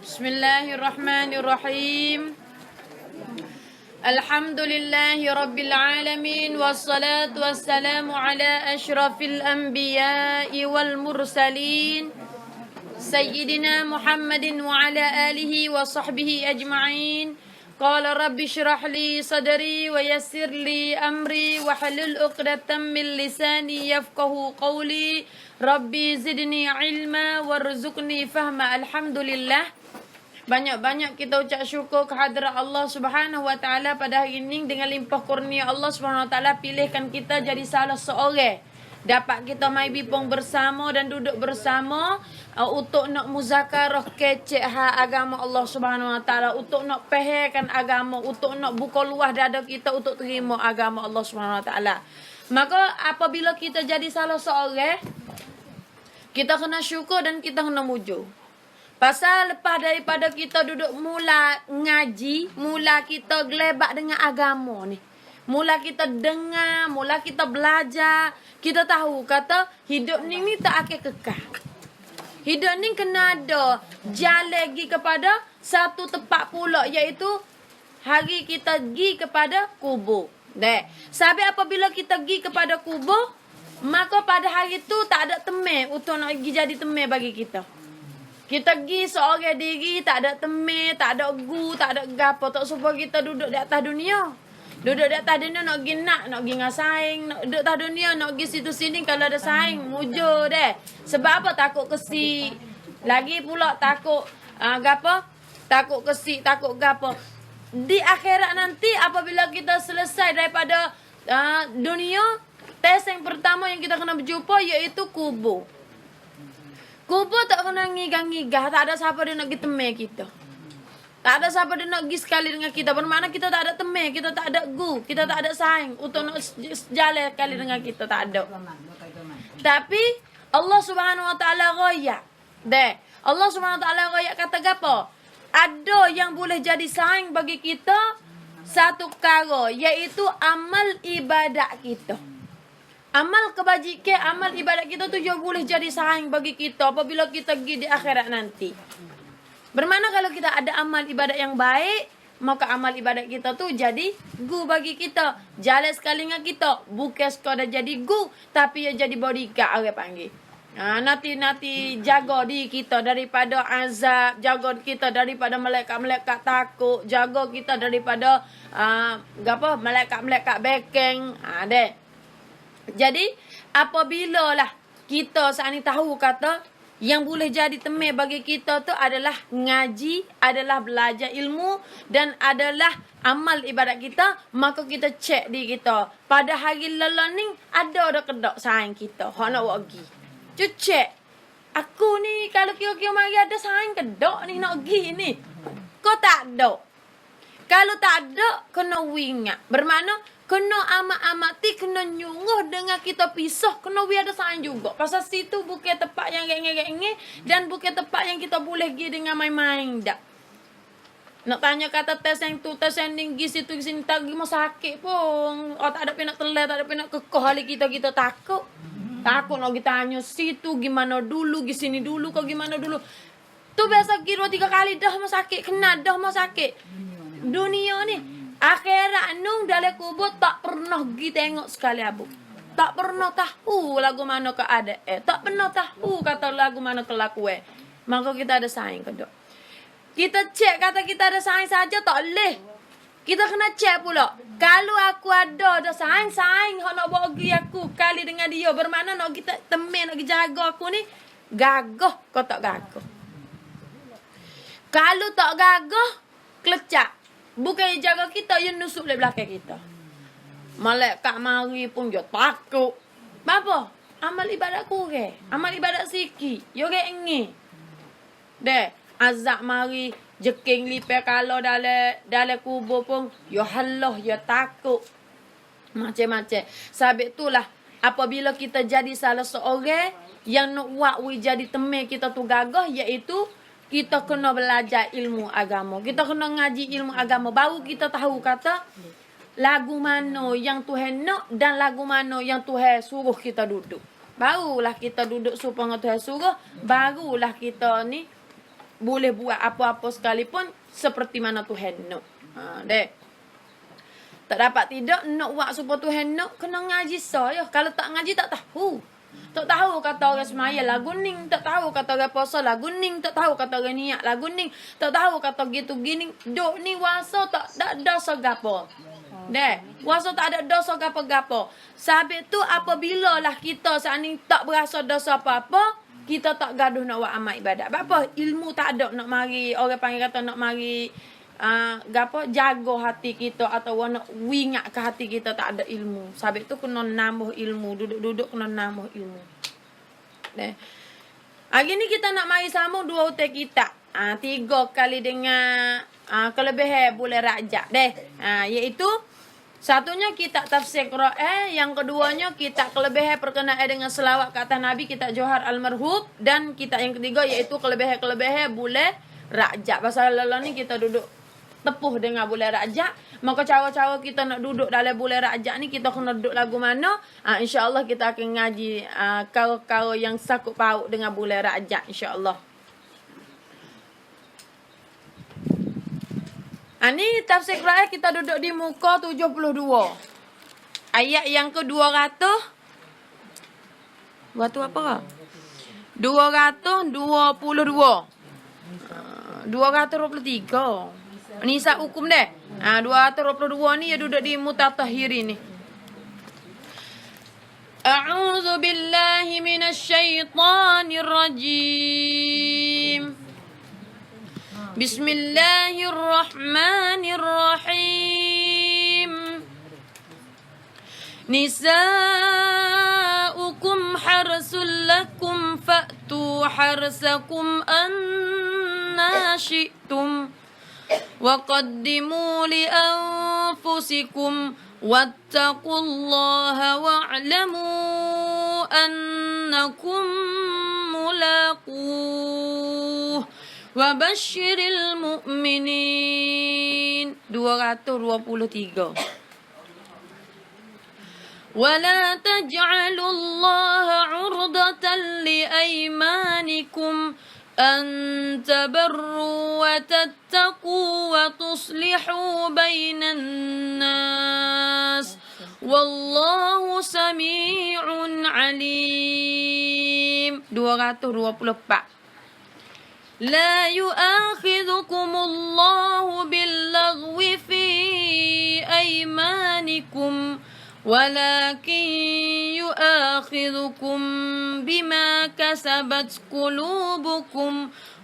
Bismillahirrahmanirrahim. Alhamdulillahi rabbil alamin wassalatu wassalamu ala asyrafil anbiya'i wal mursalin sayyidina Muhammadin wa ala alihi wa sahbihi ajma'in. Qala rabbi shrah li sadri wa yassir li amri wa halul 'uqdatam min lisani yafqahu qawli. Rabbi zidni ilma warzuqni fahma. Alhamdulillah, banyak-banyak kita ucap syukur kehadrat Allah Subhanahu wa taala pada hari ini. Dengan limpah kurnia Allah Subhanahu wa taala pilihkan kita jadi salah seorang dapat kita mai bipong bersama dan duduk bersama untuk nak muzakarah kecek agama Allah Subhanahu wa taala, untuk nak faham agama, untuk nak buka luah dada kita untuk terima agama Allah Subhanahu wa taala. Maka apabila kita jadi salah seorang, kita kena syukur dan kita kena muju. Pasal lepas daripada kita duduk mula ngaji, mula kita gelebak dengan agama ni, mula kita dengar, mula kita belajar, kita tahu kata hidup ni tak akan kekal. Hidup ni kena ada jalan lagi kepada satu tempat pula, iaitu hari kita pergi kepada kubur. Dek, sampai apabila kita pergi kepada kubur, maka pada hari tu tak ada teman untuk nak pergi jadi teman bagi kita. Kita pergi seorang diri, tak ada teman, tak ada gu, tak ada gapo, tak supaya kita duduk di atas dunia. Duduk di atas dunia nak pergi nak pergi dengan saing, nak duduk atas dunia, nak pergi situ sini kalau ada saing, mujur deh. Sebab apa? Takut kesik. Lagi pula takut gapo? Takut kesik, takut gapo. Di akhirat nanti apabila kita selesai daripada dunia, tes yang pertama yang kita kena berjumpa iaitu kubur. Kubur tak kena ngigah-ngigah, tak ada siapa dia nak pergi teman kita. Tak ada siapa dia nak pergi sekali dengan kita. Bermakna kita tak ada teman, kita tak ada gu, kita tak ada saing untuk nak jalan sekali dengan kita, tak ada. Tapi Allah Subhanahu wa taala royak. Allah Subhanahu wa taala royak kata gapo? Ada yang boleh jadi saing bagi kita satu perkara, iaitu amal ibadat kita. Amal kebajikan, amal ibadat kita tu juga boleh jadi saing bagi kita apabila kita pergi di akhirat nanti. Bermakna kalau kita ada amal ibadat yang baik, maka amal ibadat kita tu jadi gu bagi kita. Jalan sekali dengan kita, bukan sekadar jadi gu, tapi ia jadi bodyguard orang panggil. Nanti jaga diri kita daripada azab, jaga kita daripada malaikat-malaikat takut, jaga kita daripada malaikat-malaikat bekeng. Dek. Jadi apabila lah kita saat ni tahu kata yang boleh jadi teman bagi kita tu adalah ngaji, adalah belajar ilmu dan adalah amal ibadat kita, maka kita cek diri kita. Pada hari lelah ni ada kedok saing kita, hak nak buat pergi. Cek. Aku ni kalau kira-kira mari ada saing kedok ni nak pergi ni. Kau tak ada. Kalau tak ada, kena wingat. Bermakna kena amat-amati, kena nyuruh dengan kita pisah, kena ada saing juga. Pasal situ bukan tempat yang ngeng-ngeng dan bukan tempat yang kita boleh pergi dengan main-main dak. Nak tanya kata tes yang tu, tes yang tinggi situ sini tak pergi mau sakit pun. Tak ada nak telah, tak ada nak kekeh hali kita takut. Takut nak kita tanya situ gimana dulu, di sini dulu, kau gimana dulu. Tu biasa pergi 2-3 kali dah mau sakit, kena dah mau sakit. Dunia ni akhirat nung dalam kubur tak pernah pergi tengok sekali abu. Tak pernah tahu lagu mana keadaan. Tak pernah tahu kata lagu mana kelakuan. Maka kita ada saing kedok. Kita cek kata kita ada saing saja tak boleh. Kita kena cek pula. Kalau aku ada saing hak nak bawa pergi aku kali dengan dia. Bermakna nak kita temen nak jaga aku ni gagah kau tak gagah. Kalau tak gagah kelecak. Bukan jaga kita, yang nusuk di belakang kita. Malaikat mari pun dia takut. Apa? Amal ibadat kurang. Amal ibadat sikit. Yo ke ingi. Azab mari jeking lipe kalau dalam kubur pun yo halah, yo takut. Macam-macam. Sebab itulah apabila kita jadi salah seorang yang nak buat jadi teman kita tu gagah, iaitu kita kena belajar ilmu agama. Kita kena ngaji ilmu agama. Baru kita tahu kata lagu mana yang Tuhan nak dan lagu mana yang Tuhan suruh kita duduk. Barulah kita duduk supaya Tuhan suruh. Barulah kita ni boleh buat apa-apa sekalipun seperti mana Tuhan nak. Dek. Tak dapat tidak nak buat supaya Tuhan nak kena ngaji saya. Kalau tak ngaji tak tahu. Tak tahu kata orang semaya lagu ning, tak tahu kata orang puasa lagu ning, tak tahu kata orang niat lagu ning, tak tahu kata gitu gini. Dok ni wasa tak ada dosa gapo. Dek, wasa tak ada dosa gapo-gapo. Sabit tu apabila lah kita saat ni tak berasa dosa apa-apa, kita tak gaduh nak buat amal ibadat. Apa ilmu tak ada nak mari orang panggil kata nak mari gapo jaga hati kita atau nak wingat ke hati kita, tak ada ilmu. Sabit tu kena nambah ilmu, duduk-duduk kena nambah ilmu. Deh. Hari ni kita nak mari sama dua hutang kita. 3 kali dengan kelebihan boleh rajak deh. Iaitu satunya kita tafsir Quran, yang keduanya kita kelebihan perkenaan dengan selawat ke atas Nabi, kita Johar Almarhum, dan kita yang ketiga iaitu kelebihan-kelebihan boleh rajak. Pasal lalu ni kita duduk tepuh dengan boleh rajak. Maka cara-cara kita nak duduk dalam boleh rajak ni, kita kena duduk lagu mana? InsyaAllah kita akan ngaji karo-karo yang sakut paut dengan boleh rajak, insyaAllah. Ni tafsir Quran kita duduk di muka 72. Ayat yang ke 200. Waktu apa? 223. Nisa hukum deh. 222 ni dia duduk di mutatahhiri ni. A'udzu billahi minasyaitonir rajim. Bismillahirrahmanirrahim. Nisa'ukum harsul lakum fa'tu harsakum anna syi'tum. وَقَدِّمُوا لِأَنفُسِكُمْ وَاتَّقُوا اللَّهَ وَاعْلَمُوا أَنَّكُمْ مُلَاقُوهُ وَبَشِّرِ الْمُؤْمِنِينَ 223. وَلَا تَجْعَلُوا اللَّهَ عُرْضَةً لِأَيْمَانِكُمْ أَن تَبَرُّوا وَتَتَّقُوا وَتُصْلِحُوا بَيْنَ النَّاسِ وَاللَّهُ سَمِيعٌ عَلِيمٌ 224. لَا يُؤَاخِذُكُمُ اللَّهُ بِاللَّغْوِ فِي أَيْمَانِكُمْ وَلَكِنْ يُؤَاخِذُكُمْ بِمَا كَسَبَتْ قُلُوبُكُمْ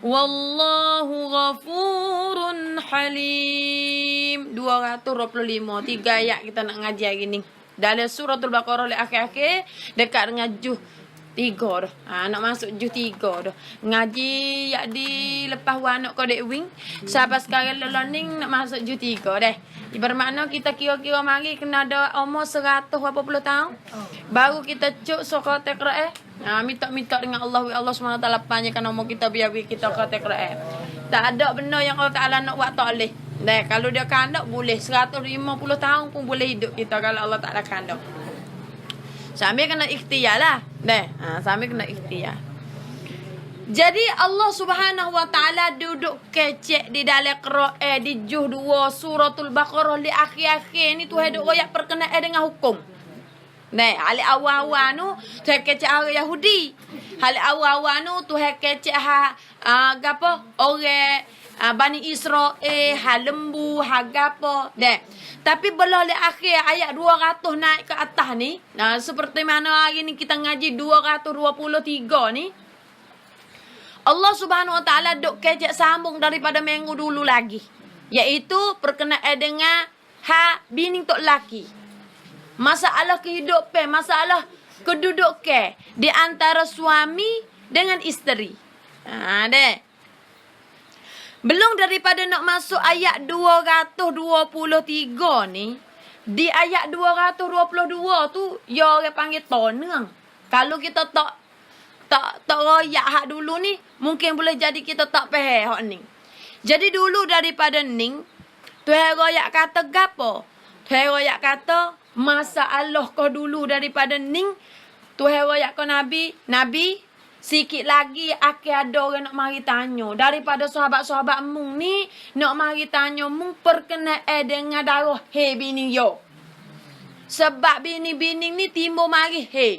وَاللَّهُ غَفُورٌ حَلِيمٌ 225. 3 ayat kita nak ngaji hari ni dalam suratul Baqarah le akhir-akhir dekat dengan juz 3 dah. Nak masuk juz 3 dah. Ngaji yak di lepas anak kodek wing. Sampai sekarang learning nak masuk juz 3 dah. Bermakna kita kira-kira mari kena ada umur 100 berapa puluh tahun. Baru kita cuk surat Quran. Minta-minta dengan Allah SWT panjangkan umur kita biar kita kata Quran. Tak ada benda yang Allah Taala nak buat tak boleh. Kalau dia kandak boleh 150 tahun pun boleh hidup kita kalau Allah Taala kandak. Sambil kena ikhtiar lah. Sambil kena ikhtiar. Jadi Allah Subhanahu wa taala duduk kecek di dalam Quran di juz 2 suratul Baqarah di akhir-akhir ni Tuhan duk royak perkenaan dengan hukum. Ali awal-awal nu Tuhan kecek orang Yahudi. Ali awal-awal nu Tuhan kecek gapo orang Bani Israel, lembu, gapo. Tapi belah di akhir ayat 200 naik ke atas ni. Seperti mana hari ni kita ngaji 223 ni. Allah Subhanahu wa taala duk kecek sambung daripada minggu dulu lagi. Iaitu perkenaan dengan bini tok laki. Masalah kehidupan, masalah kedudukan di antara suami dengan isteri. Belum daripada nak masuk ayat 223 ni, di ayat 222 tu ya orang panggil tonang. Kalau kita tak royak hak dulu ni, mungkin boleh jadi kita tak faham hak ni. Jadi dulu daripada ning, Tuhan royak kata gapo? Tuhan royak kata masalah kau dulu daripada ning. Tuhan royak kau Nabi Sikit lagi akan ada orang nak mari tanya. Daripada sahabat-sahabat mung ni, nak mari tanya mung perkenaan dengan darah he bini yo. Sebab bini-bini ni timbul mari he.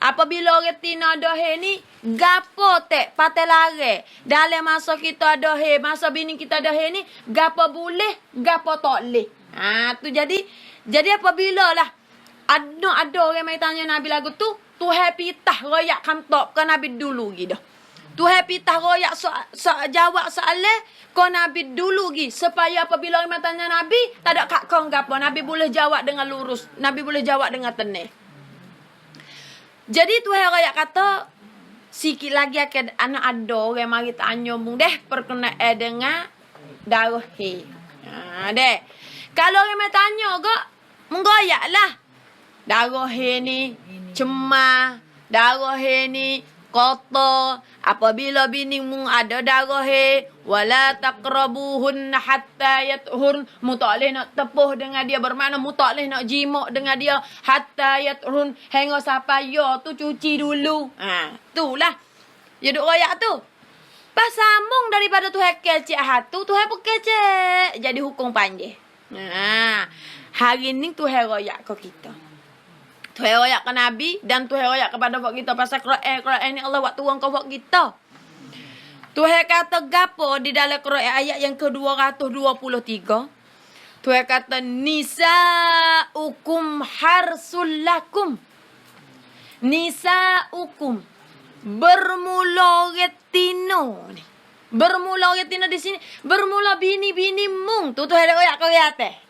Apabila orang tina ada he ni, gapo tek patai lare. Dalam masa kita ada he, masa bini kita ada he ni, gapo boleh, gapo tak boleh. Tu jadi apabila lah ada orang mai tanya Nabi lagu tu, Tuhan pitah royak kantok ke Nabi dulu gitu. Tuhan pitah royak jawab soalan ke Nabi dulu gitu. Supaya apabila orang tanya Nabi, tak ada kak kong gapo. Nabi boleh jawab dengan lurus. Nabi boleh jawab dengan tenang. Jadi Tuhan royak kata, sikit lagi akan anak ada orang mari tanya mung deh perkenaan dengan darah he. Deh. Kalau orang mai tanya ke, menggoyak lah. Darah he ni cemah, darah he ni kotor. Apabila bini mung ada darah he, wala taqrabuhun hatta yathurun. Mu tak boleh nak tepuh dengan dia, bermakna mu tak boleh nak jimak dengan dia hatta yathurun, hingga sampai ya tu cuci dulu. Itulah. Ya duk royak tu. Pas sambung daripada Tuhan kecek hatu, Tuhan pun kecek. Jadi hukum panjang. Hari ni Tuhan royak ke kita. Tuhan royak ke Nabi dan Tuhan royak kepada buat kita pasal Quran ni Allah buat turun ke buat kita. Tuhan kata gapo di dalam Quran ayat yang ke-223. Tuhan kata nisaukum harsul lakum. Nisaukum bermula retino ni. Bermula retino di sini, bermula bini-bini mung tu Tuhan royak ke atas.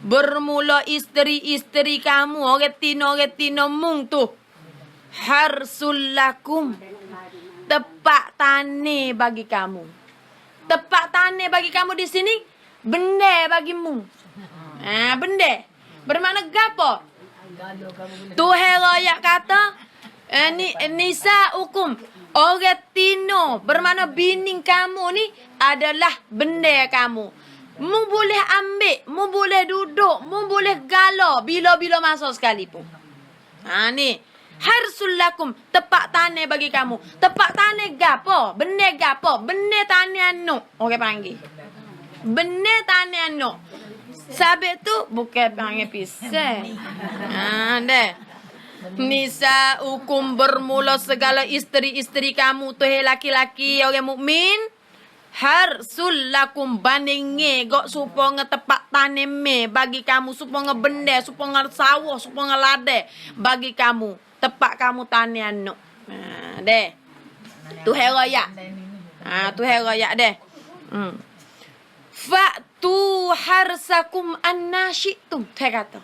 Bermula isteri-isteri kamu, retino mung tu. Harsul lakum. Tepak tane bagi kamu. Tepak tane bagi kamu di sini, benda bagi mung. Benda. Bermakna gapo? Tuhan royak kata, nisa hukum. Retino, bermakna bini kamu ni adalah benda kamu. Mu boleh ambil, mu boleh duduk, mu boleh galau bila-bila masa sekalipun. Ni. Harsul lakum, tepak tanah bagi kamu. Tepak tanah gapo? Benda gapo? Benda tanah anu. Orang panggil. Benda tanah anu. Sabit tu bukan panggil pisang. Deh. Nisa hukum bermula segala isteri-isteri kamu tu laki-laki orang mukmin. Harsul lakum bandinge gok supaya tepak taneme bagi kamu, supaya benda, supaya sawah, supaya lade bagi kamu, tepak kamu tanian no. Deh. Tu heroyak. Tu heroyak deh. Fa'tu harsakum annashitum, dia kata.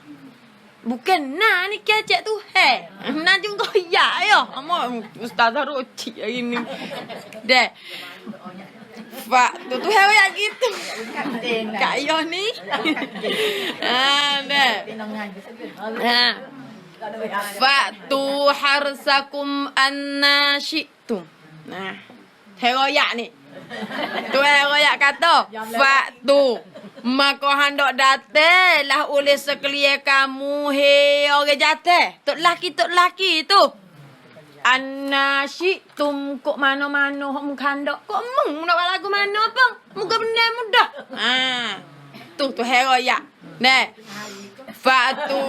Bukan nah ni kecek tu nah juga ya yo. Amo ustazah roci hari ni. Deh. Pak, tu hewan gitu. Kayo ni. Deh. Fa'tu harsakum annashitum. Nah, heroyak ni. Tu heroyak kata, fa'tu maka hendak datanglah oleh sekalian kamu orang jatah. Tok laki tu. Annashitum kok mana-mana hok mengkandak. Kok mung nak lagu mana apa? Muka benda mudah. Tu heroyak. Nah. Fa'tu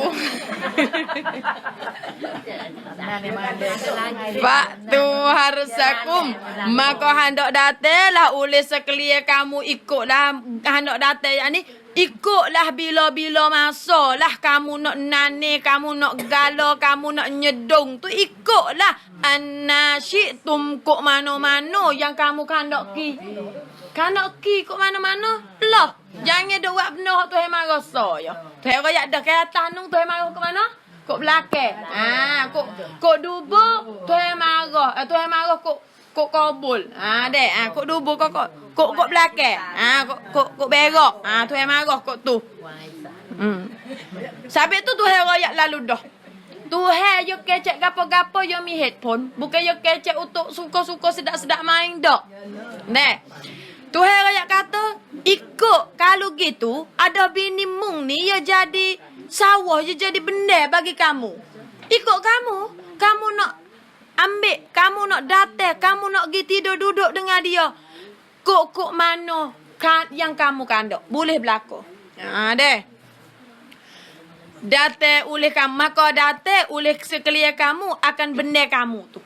harsakum maka hendak datanglah oleh sekalian kamu, ikutlah hendak datang yakni ikutlah bila-bila masa lah kamu nak nane, kamu nak galau, kamu nak nyedung tu ikutlah annashitum kok mana-mana yang kamu kandaki. Kandaki kok mana-mana lah. Jangan duk buat benda hak Tuhan marah saya. Tuhan royak dah ke atas nung Tuhan marah ke mana? Kok belakang. Kok dubur Tuhan marah. Tuhan marah kok kabul. Dek. Kok dubur kok belakang. Kok berok. Tuhan marah kok tu. Sampai tu Tuhan royak lalu dah. Tuhan yo kecek gapo-gapo yo mi headphone. Bukan yo kecek untuk suka-suka sedap-sedap main dak. Nek. Tuhan rakyat kata, ikut kalau gitu, ada bini mung ni, ya jadi sawah, ya jadi benda bagi kamu. Ikut kamu nak Ambil, kamu nak datang, kamu nak pergi tidur duduk dengan dia. Kok mana yang kamu kandung. Boleh berlaku. Deh. Datang oleh kamu, maka datang oleh sekalian kamu akan benda kamu tu.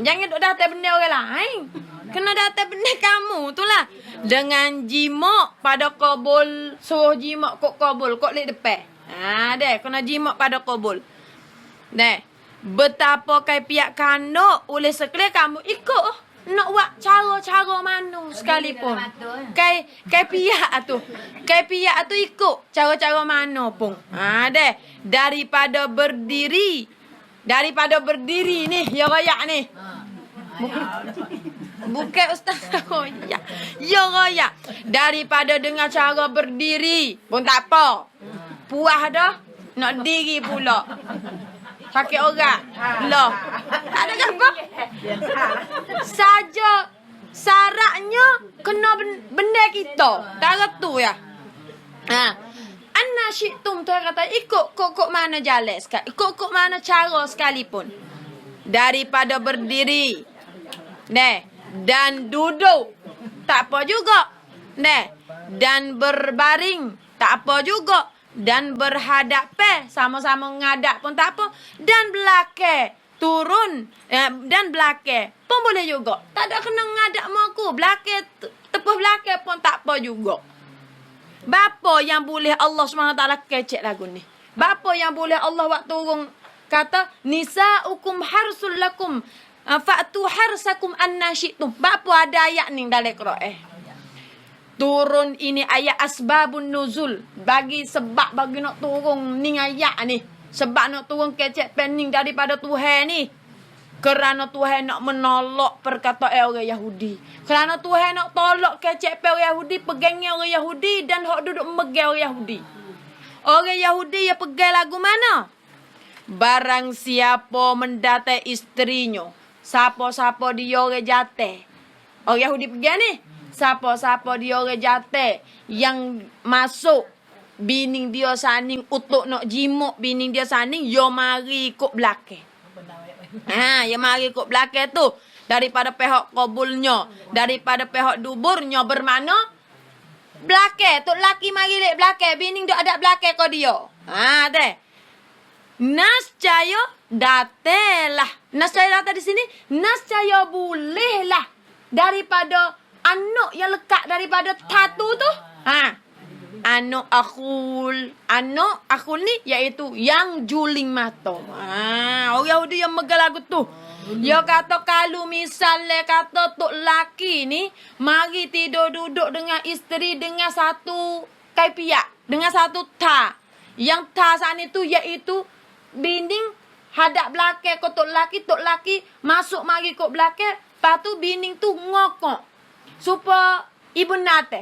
Jangan duk datang benda orang lain. Kena datang benda kamu tu lah. Dengan jimak pada kabul, suruh jimak kok kabul, kok lek depan. Deh, kena jimak pada kabul. Deh. Betapa kai pihak kandok oleh sekalian kamu ikut nak buat cara-cara mana sekalipun. Kai pihak tu. Kai pihak tu ikut cara-cara mana pun. Deh. Daripada berdiri ni, ya royak ni. Bukan ustaz royak. Ya royak. Daripada dengan cara berdiri pun tak apa. Puas dah. Nak diri pula. Sakit orang. Loh. Tak ada apa. Saja syaratnya kena benda kita. Tak tu ya. Anna syi'tum tu kata ikut kok mana jalan sekali. Ikut mana cara sekalipun. Daripada berdiri. Dan duduk. Tak apa juga. Dan berbaring. Tak apa juga. Dan berhadap sama-sama ngadap pun tak apa. Dan belakang turun dan belakang pun boleh juga. Tak ada kena ngadap maku. Belakang tepuh belakang pun tak apa juga. Bapa yang boleh Allah SWT kecek lagu ni. Bapa yang boleh Allah waktu turun kata nisaukum harsul lakum fa'tu harsakum anna syi'tum. Bapa ada ayat ni dalam Quran. Turun ini ayat asbabun nuzul. Bagi sebab bagi nak turun ni ayat ni. Sebab nak turun kecek pening daripada Tuhan ni. Kerana Tuhan nak menolak perkataan orang Yahudi. Kerana Tuhan nak tolak kecek orang Yahudi. Pegangnya orang Yahudi dan hak duduk memegang orang Yahudi. Orang Yahudi yang pegang lagu mana? Barang siapa mendatai isterinya. Siapa-siapa dia orang jatah. Orang Yahudi pegang ni. Siapa-siapa dia orang jatah yang masuk bining dia saning untuk nak jimuk bining dia saning, yo mari ikut belakang. Ya mari ikut belakang tu daripada pihak kabulnya, daripada pihak duburnya bermakna belakang. Tok laki mari lek belakang, bining dia ada belakang kau dia. Deh. Nascaya datelah. Nascaya data di sini, nascaya bolehlah daripada anak yang lekat daripada tatu tu. Anak akul ni iaitu yang juling mata. Orang Yahudi yang megang lagu tu. Dia kata kalau misalnya kata tok laki ni mari tidur duduk dengan isteri dengan satu kaipiak, dengan satu ta. Yang ta sana tu iaitu binding hadap belakang tok laki masuk mari kok belakang, lepas tu binding tu ngokok. Supaya ibu nate.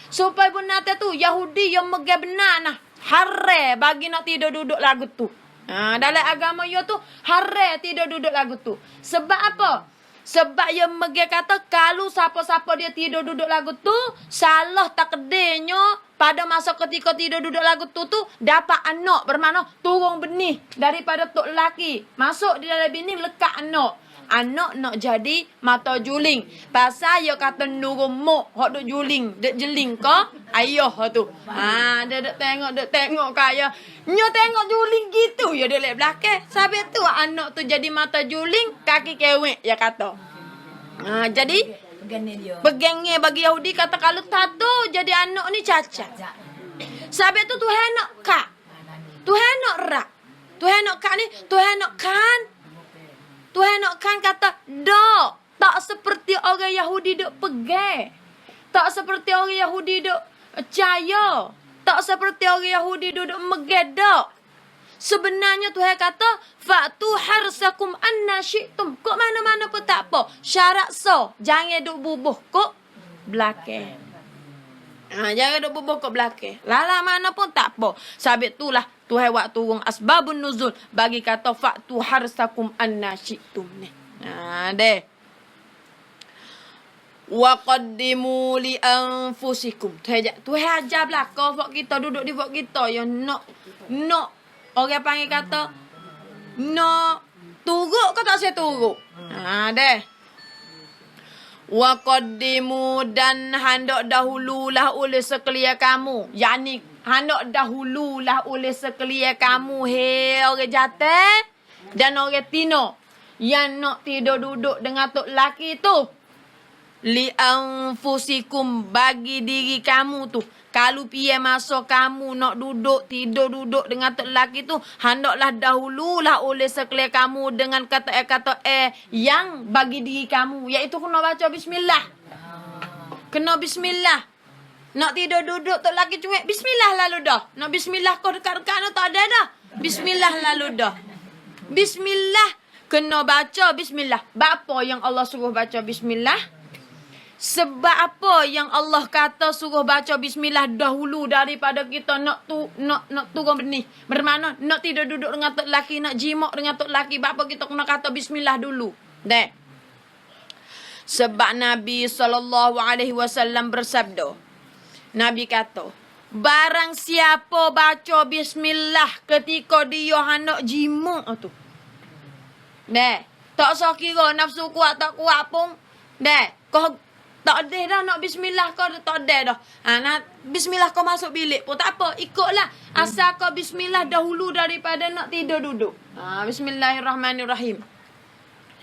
Supaya ibu nate tu Yahudi yang megang benar nah. Hare bagi nak tidur duduk lagu tu. Dalam agama yo tu hare tidur duduk lagu tu. Sebab apa? Sebab yang megang kata kalau siapa-siapa dia tidur duduk lagu tu, salah takdirnya pada masa ketika tidur duduk lagu tu dapat anak, bermakna turun benih daripada tok lelaki. Masuk di dalam benih lekat anak. Anak nak jadi mata juling. Pasal dia kata nurung mok hok duk juling, duk jeling ke ayah tu. Dia duk tengok kaya. Nyo tengok juling gitu ya dia lek belakang. Sampai tu anak tu jadi mata juling, kaki kewek ya kata. Jadi pegangnya bagi Yahudi kata kalau tato jadi anak ni cacat. Sampai tu Tuhan nak kak. Tuhan nak rak. Tuhan nak kak ni, Tuhan nak kan. Tuhan nak kan kata, dak. Tak seperti orang Yahudi duk pegang. Tak seperti orang Yahudi duk percaya. Tak seperti orang Yahudi duk megang dak. Sebenarnya Tuhan kata, fa'tu harsakum anna syi'tum. Kok mana-mana pun tak apa. Syarat jangan duk bubuh kok belakang. Jangan duk bubuh kok belakang. Lala mana pun tak apa. Sabit itulah Tuhan waktu turun asbabun nuzul bagi kata fa'tu harsakum anna syi'tum ni. Deh. Wa qaddimu li anfusikum. Tuhan ajar belaka buat kita duduk di buat kita yang nak orang panggil kata nak turuk ke tak saya turuk? Deh. Wa qaddimu dan hendak dahululah oleh sekalian kamu. Yani hendak dahululah oleh sekalian kamu. Hei orang jatuh dan orang tino. Yang nak tidur duduk dengan tok laki tu. Li anfusikum bagi diri kamu tu. Kalau piye masa kamu nak tidur duduk dengan tok laki tu, hendaklah dahululah oleh sekalian kamu dengan kata yang bagi diri kamu, iaitu kena baca bismillah. Kena bismillah. Nak tidur duduk tok laki cuek, bismillah lalu dah. Nak bismillah kau dekat-dekat no tak ada dah. Bismillah lalu dah. Bismillah kena baca bismillah. Apa yang Allah suruh baca bismillah? Sebab apa yang Allah kata suruh baca bismillah dahulu daripada kita nak turun benih. Bermakna nak tidur duduk dengan tok laki, nak jimak dengan tok laki, apa kita kena kata bismillah dulu. Dek. Sebab Nabi SAW bersabda. Nabi kata, barang siapa baca bismillah ketika dia hendak jimak tu. Dek, tak usah kira nafsu kuat tak kuat pun. Dek, kau tak ada dah nak bismillah kau tak ada dah. Nak bismillah kau masuk bilik pun tak apa. Ikutlah. Asal kau bismillah dahulu daripada nak tidur duduk. Bismillahirrahmanirrahim.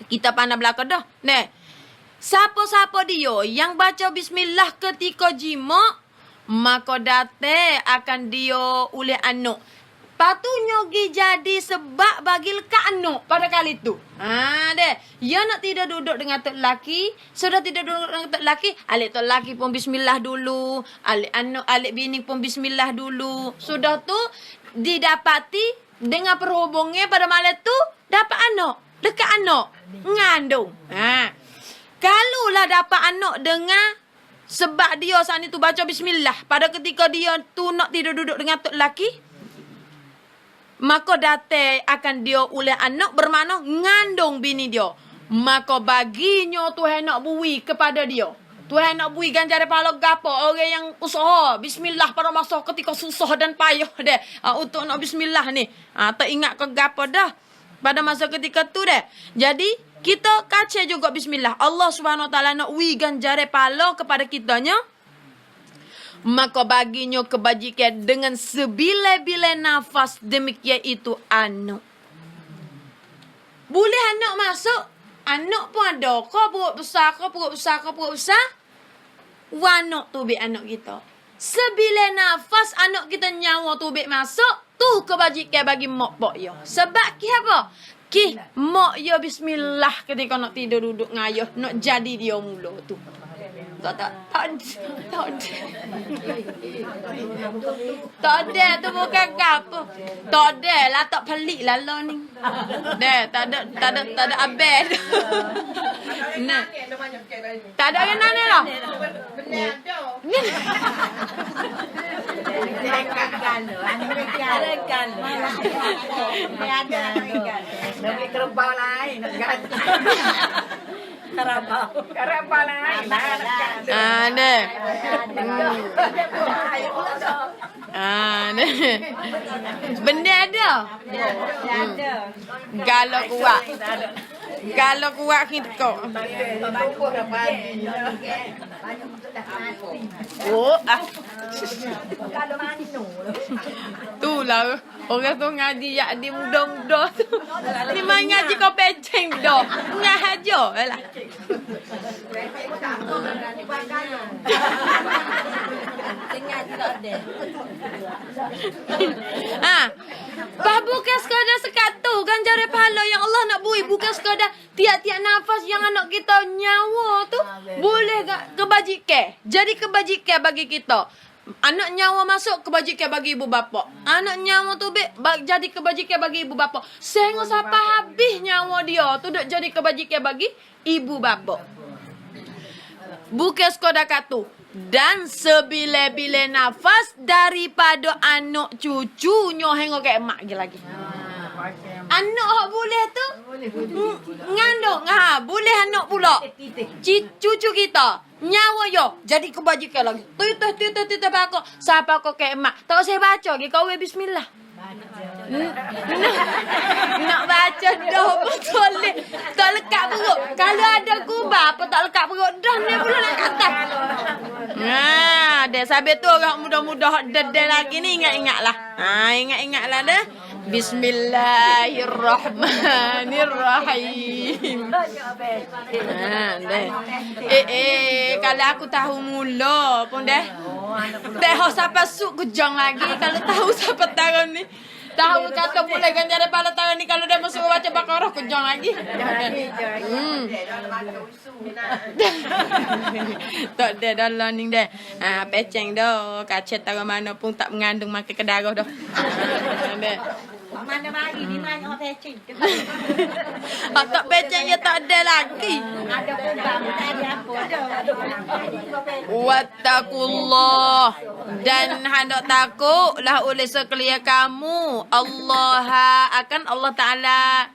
Kita pandang belakang dah. Siapa-siapa dia yang baca bismillah ketika jima, maka date akan dia oleh anak. Patutnya jadi sebab bagi lekat anak pada kali tu. Deh. Ya nak tidak duduk dengan tok laki. Sudah tidak duduk dengan tok laki. Alik tok laki pun bismillah dulu. Alik anak, alik bini pun bismillah dulu. Sudah tu didapati dengan perhubungnya pada malam tu dapat anak. Dekat anak. Ngandung. Kalau lah dapat anak dengan sebab dia saat itu baca bismillah. Pada ketika dia tu nak tidur duduk dengan tok laki. Maka date akan dia oleh anak bermakna ngandung bini dia. Maka baginya Tuhan nak bui kepada dia. Tuhan nak bui ganjaran pahala gapo orang yang usaha bismillah pada masa ketika susah dan payah deh. Untuk nak bismillah ni. Tak ingat ke gapo dah pada masa ketika tu deh. Jadi kita kaca juga bismillah. Allah Subhanahu Wa Taala nak bui ganjaran pahala kepada kitanya. Maka baginya kebajikan dengan sebilai-bilai nafas demikian itu anak. Boleh anak masuk. Anak pun ada. Kau perut besar. Anak tu bik anak kita. Sebilai nafas anak kita nyawa tu bik masuk. Tu kebajikan bagi mak pok ya. Sebab apa? Mak ya bismillah ketika nak tidur duduk ngayah. Nak jadi dia mula tu. Tak ada tu bukan apa. Tak ada lah tak pelik lah lo ni. Tak ada abel. Nah. Tak ada kena ni lah. Nak kerbau lain nak ganti. Karabau lain. Deh. Benda ada. Kalau kuat kita. Tu lah orang tu ngaji ya di muda-muda tu. Ni main ngaji kau peceng dah. Ngah aja lah. Bukan sekadar sekatu ganjaran pahala yang Allah nak bui, bukan sekadar tiap-tiap nafas yang anak kita nyawa tu boleh kebajikan. Jadi kebajikan bagi kita. Anak nyawa masuk kebajikan bagi ibu bapa. Anak nyawa tu jadi kebajikan bagi ibu bapa. Sehingga sampai habis nyawa dia tu duk jadi kebajikan bagi ibu bapa. Bukan sekadar katu. Dan sebilai-bilai nafas daripada anak cucunya hingga ke emak lagi. Anak hak boleh tu ngandung. Boleh anak pula. Cucu kita nyawa yo jadi kebajikan lagi. Tu bakok. Siapa kau ke emak? Tak usah baca lagi kau bismillah. Nak baca dah betul ni. Tak lekat perut. Kalau ada kubah apa tak lekat perut dah ni pula nak kata. Dia sampai tu orang mudah-mudah dedel lagi ni ingat-ingatlah. Ingat-ingatlah dah. Bismillahirrahmanirrahim. Kalau aku tahu mula pun dah. Dah siapa suk kejang lagi kalau tahu siapa tahu ni. Tahu kata mulai ganjar daripada tahun ni kalau dia masuk baca Baqarah kejang lagi. Tak ada dalam ni dah. Peceng dah. Kacet tahu mana pun tak mengandung makan ke darah dah. Mana mari di mana orang pecing. Tak peceng ya tak ada lagi. Ada kubah, tak ada apa dah. Wattaqullah dan hendak takutlah oleh sekalian kamu Allah akan Allah Taala.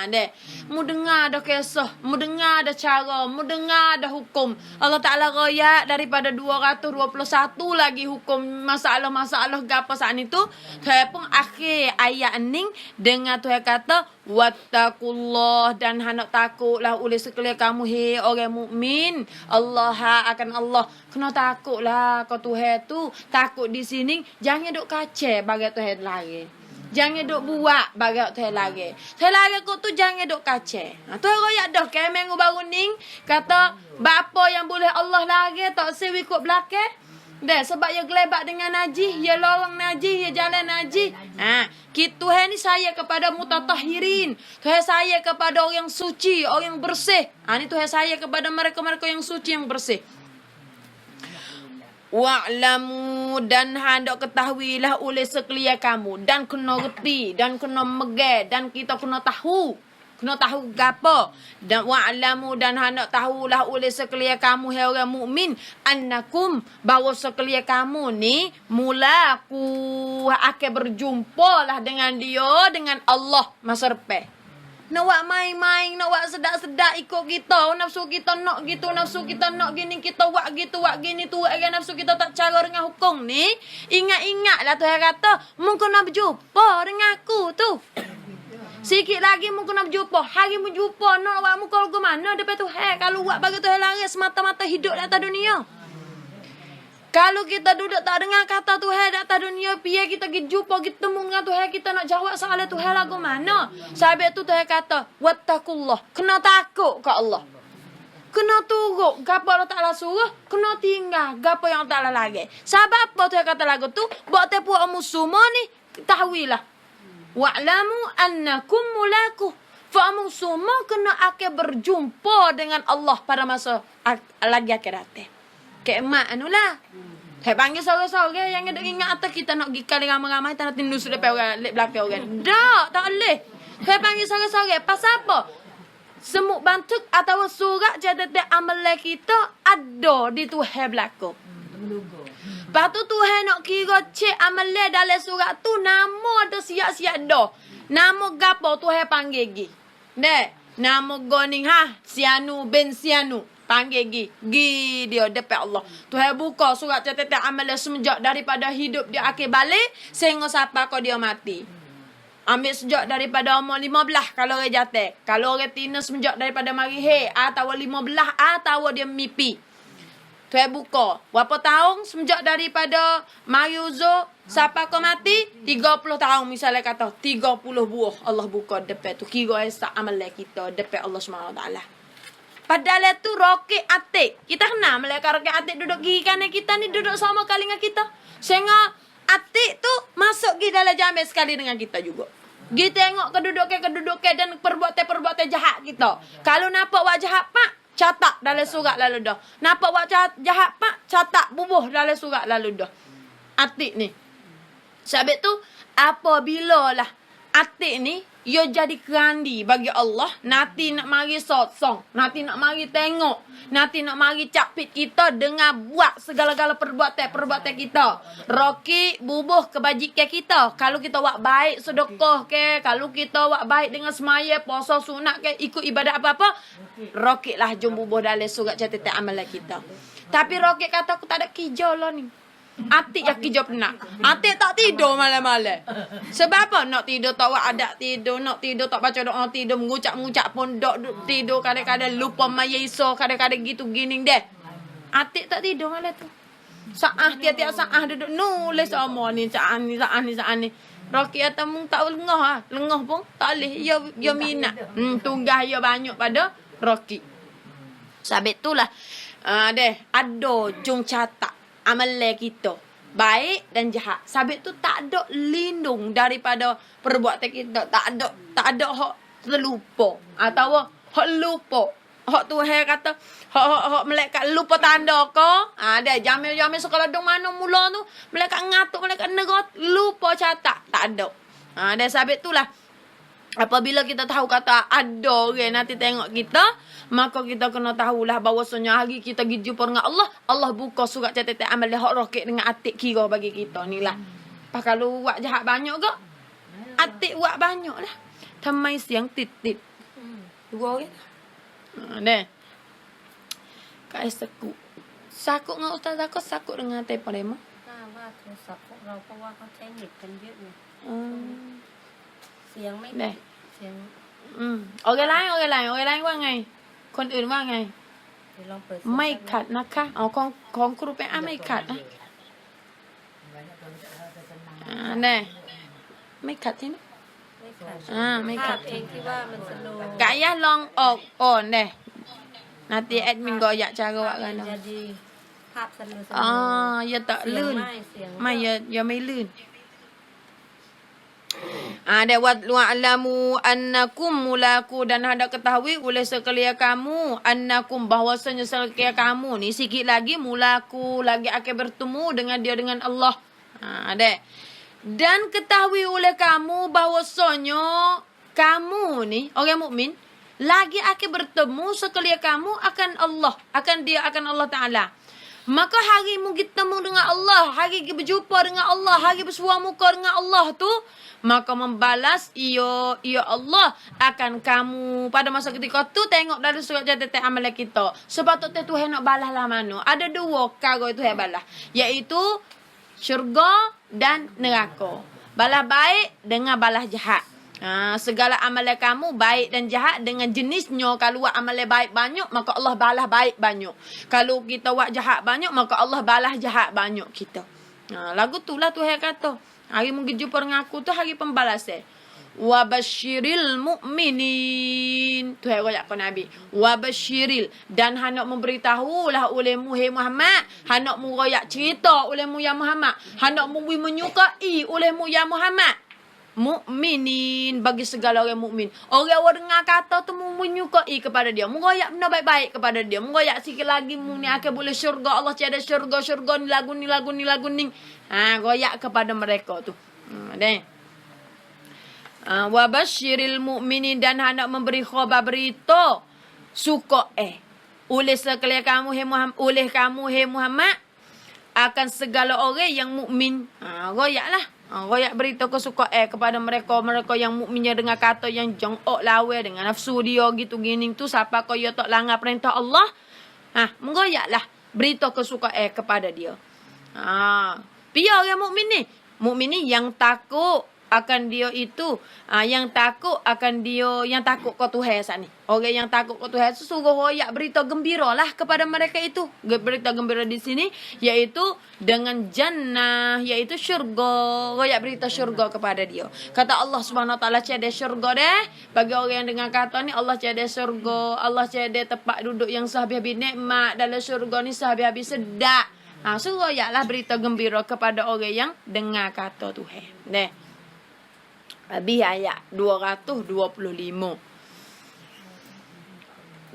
Dek. Mu dengar dah kisah, mu dengar dah cara, mu dengar dah hukum. Allah Taala royak daripada 221 lagi hukum masalah-masalah gapo saat itu. Saya pun akhir ayat ning dengan Tuhan kata wattaqullah dan hendak takutlah oleh sekalian kamu hai orang mukmin. Allah akan Allah. Kena takutlah kau Tuhan tu. Takut di sini jangan duk kacau bagi Tuhan lagi. Jangan duk buat bagi Tuhan lagi. Tuhan lagi kau tu jangan duk kacau. Tuhan royak dah ke minggu baru ning kata bapa yang boleh Allah lagi tak sewi ikut belakang. Dah sebab dia gelebak dengan najis, dia lorong najis, dia jalan najis. Tuhan ni saya kepada mutatahirin. Tuhan saya kepada orang yang suci, orang yang bersih. Ni Tuhan saya kepada mereka-mereka yang suci, yang bersih. Wa'lamu dan hendak ketahuilah oleh sekalian kamu dan kena reti dan kena megai dan kita kena tahu. Kena tahu gapo dan wa'lamu dan hendak tahulah oleh sekalian kamu hai orang mukmin annakum bahawa sekalian kamu ni mulaku akan berjumpalah dengan dia dengan Allah masa depan. Nak buat main-main, nak buat sedak-sedak ikut kita, nafsu kita nak gitu, nafsu kita nak gini, kita buat gitu, buat gini tu, agar nafsu kita tak cara dengan hukum ni. Ingat-ingatlah Tuhan kata, mungkin nak berjumpa dengan aku tu. Sikit lagi mungkin nak berjumpa. Hari berjumpa nak buat muka lagu mana depan Tuhan. Kalau buat bagi Tuhan lari semata-mata hidup di atas dunia. Kalau kita duduk tak dengar kata Tuhan di atas dunia, biar kita pergi jumpa, kita temu dengan Tuhan, kita nak jawab soalan Tuhan lagu mana. Sebab tu Tuhan kata, wattaqullah. Kena takut ke Allah. Kena turut gapo Allah Taala suruh, kena tinggal gapo yang Allah Taala lagi. Sebab apa Tuhan kata lagu tu? Buat tepu kamu semua ni, tahuilah. Wa'lamu annakum mulaku. Fa'amu semua kena akan berjumpa dengan Allah pada masa lagi akhirat. Kiamat anulah. Saya panggil sore-sore yang ada ingat atas kita nak gikal ramai-ramai tak nak tindu sudah orang lek belakang orang. Tak boleh. Saya panggil sore-sore pasal apa? Semut bantuk atau surat catatan amalan kita ada di Tuhan belakang. Lepas tu Tuhan nak kira cek amalan dalam surat tu nama ada siap-siap dah. Nama gapo Tuhan panggil gi. Dek, nama goning Sianu bin Sianu. Panggil gi. Gi dia depan Allah. Tuhan buka surat catatan amalan semenjak daripada hidup dia akhir balik sehingga sampai kau dia mati. Ambil sejak daripada umur 15 kalau orang jatuh. Kalau orang tina semenjak daripada mari atau 15 atau dia mimpi. Tuhan buka. Berapa tahun semenjak daripada Mayuzo sampai kau mati? 30 tahun misalnya kata. 30 buah Allah buka depan tu. Kira esak amalan kita depan Allah SWT. Padahal tu roket atik. Kita kenal mereka roket atik duduk gigi kanan kita ni duduk sama kali dengan kita. Sehingga atik tu masuk gigi dalam jambil sekali dengan kita juga. Gigi tengok kedudukan dan perbuatan jahat kita. Kalau nampak buat jahat pak, catat dalam surat lalu dah. Nampak buat jahat pak, catat bubuh dalam surat lalu dah. Atik ni. Sebab tu apabila lah atik ni ia jadi kerandi bagi Allah, nanti nak mari song, nanti nak mari tengok, nanti nak mari capit kita dengan buat segala-gala perbuatan kita. Roki bubuh kebajikan kita. Kalau kita buat baik sedekah ke, kalau kita buat baik dengan semaya, puasa sunat ke, ikut ibadat apa-apa, roki lah jom bubuh dalam surat catatan amalan kita. Tapi roki kata aku tak ada kerja lah ni. Atik yang kijap nak. Atik tak tidur malam-malam. Sebab apa? Nak tidur tak buat adat tidur. Nak tidur tak baca doa tidur. Mengucap-mengucap pun dok tidur. Kadang-kadang lupa maya iso. Kadang-kadang gitu gini deh. Atik tak tidur malam tu. Saah tiap-tiap saah duduk nulis semua ni. Saah ni. Roki atau mung tak lengah ah. Lengah pun tak boleh. Ya minat. Tugas ya banyak pada Roki. Sabit tu lah. Ada jung catak amalan kita baik dan jahat. Sabit tu tak ada lindung daripada perbuatan kita. Tak ada hak terlupa atau hak lupa. Hak Tuhan kata hak malaikat lupa tanda ke? Ada jamil-jamil sekolah dong mana mula tu malaikat ngatuk malaikat negot lupa catat. Tak ada. Ada sabit tu lah. Apabila kita tahu kata ada orang nanti tengok kita, maka kita kena tahulah bahawasanya hari kita pergi jumpa dengan Allah, Allah buka surat catatan amal hak rokek dengan atik kira bagi kita ni lah. Pas kalau buat jahat banyak ke? Atik buat banyak lah. Tamai siang tit-tit. Dua orang. Deh. Kai sakut. Sakut dengan ustaz aku, sakut dengan telefon dia mah. ว่าโทรศัพท์พวกเราเพราะว่าเขาใช้เน็ตกันเยอะไงเสียงไม่ Deh. เสียง Orang lainว่าไง คนอื่นว่าไง เดี๋ยวลองเปิด ไม่ขัดนะคะของครูเป็นไม่ขัดนะเนี่ยไม่ขัดใช่ไหม ไม่ขัด ไม่ขัด ภาพเองที่ว่ามันสโลว์ กายะลองออกอ่อนdeh nanti adminก็อยากจะว่ากัน มัน เนาะ จะดีภาพสโลว์ อย่าตะลื่น เสียง ไม่อย่าไม่ลื่นada wa'lamu annakum mulaku dan hendak ketahui oleh sekalian kamu annakum bahwasanya sekalian kamu ni sikit lagi mulaku lagi akan bertemu dengan dia dengan Allah. Ada. Dan ketahui oleh kamu bahwasanya kamu ni orang mukmin lagi akan bertemu sekalian kamu akan Allah, akan Allah Taala. Maka hari mu kita bertemu dengan Allah, hari kita berjumpa dengan Allah, hari bersuara muka dengan Allah tu, maka membalas ya Allah akan kamu pada masa ketika tu tengok dari surat catatan amalan kita. Sepatutnya Tuhan nak balas lah mana. Ada dua perkara Tuhan balas, iaitu syurga dan neraka. Balas baik dengan balas jahat. Segala amalan kamu baik dan jahat dengan jenisnya. Kalau buat amalan baik banyak, maka Allah balas baik banyak. Kalau kita buat jahat banyak, maka Allah balas jahat banyak kita. Lagu tu lah Tuhan kata, hari mungkin jumpa dengan aku tu hari pembalasan. Wa basyiril mu'minin. Tuhan royak ke Nabi. Wa basyiril. Dan hendak memberitahulah olehmu hai Muhammad. Hendak mu royak cerita olehmu ya Muhammad. Hendak mu menyukai olehmu ya Muhammad. Mukminin, bagi segala orang mukmin. Orang dengar kata tu menyukai kepada dia, mengoyak benda baik-baik kepada dia, mengoyak sikit lagi mu ni akan boleh syurga, Allah tiada syurga ni lagu ni. Goyak kepada mereka tu. Deh. Wa basyiril mu'minin, dan hendak memberi khabar berita suka oleh sekalian kamu hai Muhammad akan segala orang yang mukmin. Goyaklah. Royak berita kesuka kepada mereka yang mukminnya dengan kata yang jongok lawa dengan nafsu dia gitu gini tu siapa kau ya tak langgar perintah Allah. Mengoyaklah berita kesuka kepada dia. Biar orang mukmin ni yang takut akan dia itu, yang takut ke Tuhan saat ni. Orang yang takut ke Tuhan itu suruh royak berita gembira lah kepada mereka itu. Berita gembira di sini iaitu dengan jannah, iaitu syurga. Royak berita syurga kepada dia. Kata Allah Subhanahu Wa Taala tiada syurga deh bagi orang yang dengar kata ni. Allah tiada syurga, Allah tiada tempat duduk yang sehabis-habis nikmat dalam syurga ni, sehabis-habis sedap. Suruh royaklah berita gembira kepada orang yang dengar kata Tuhan. Deh. Habis ayat 225.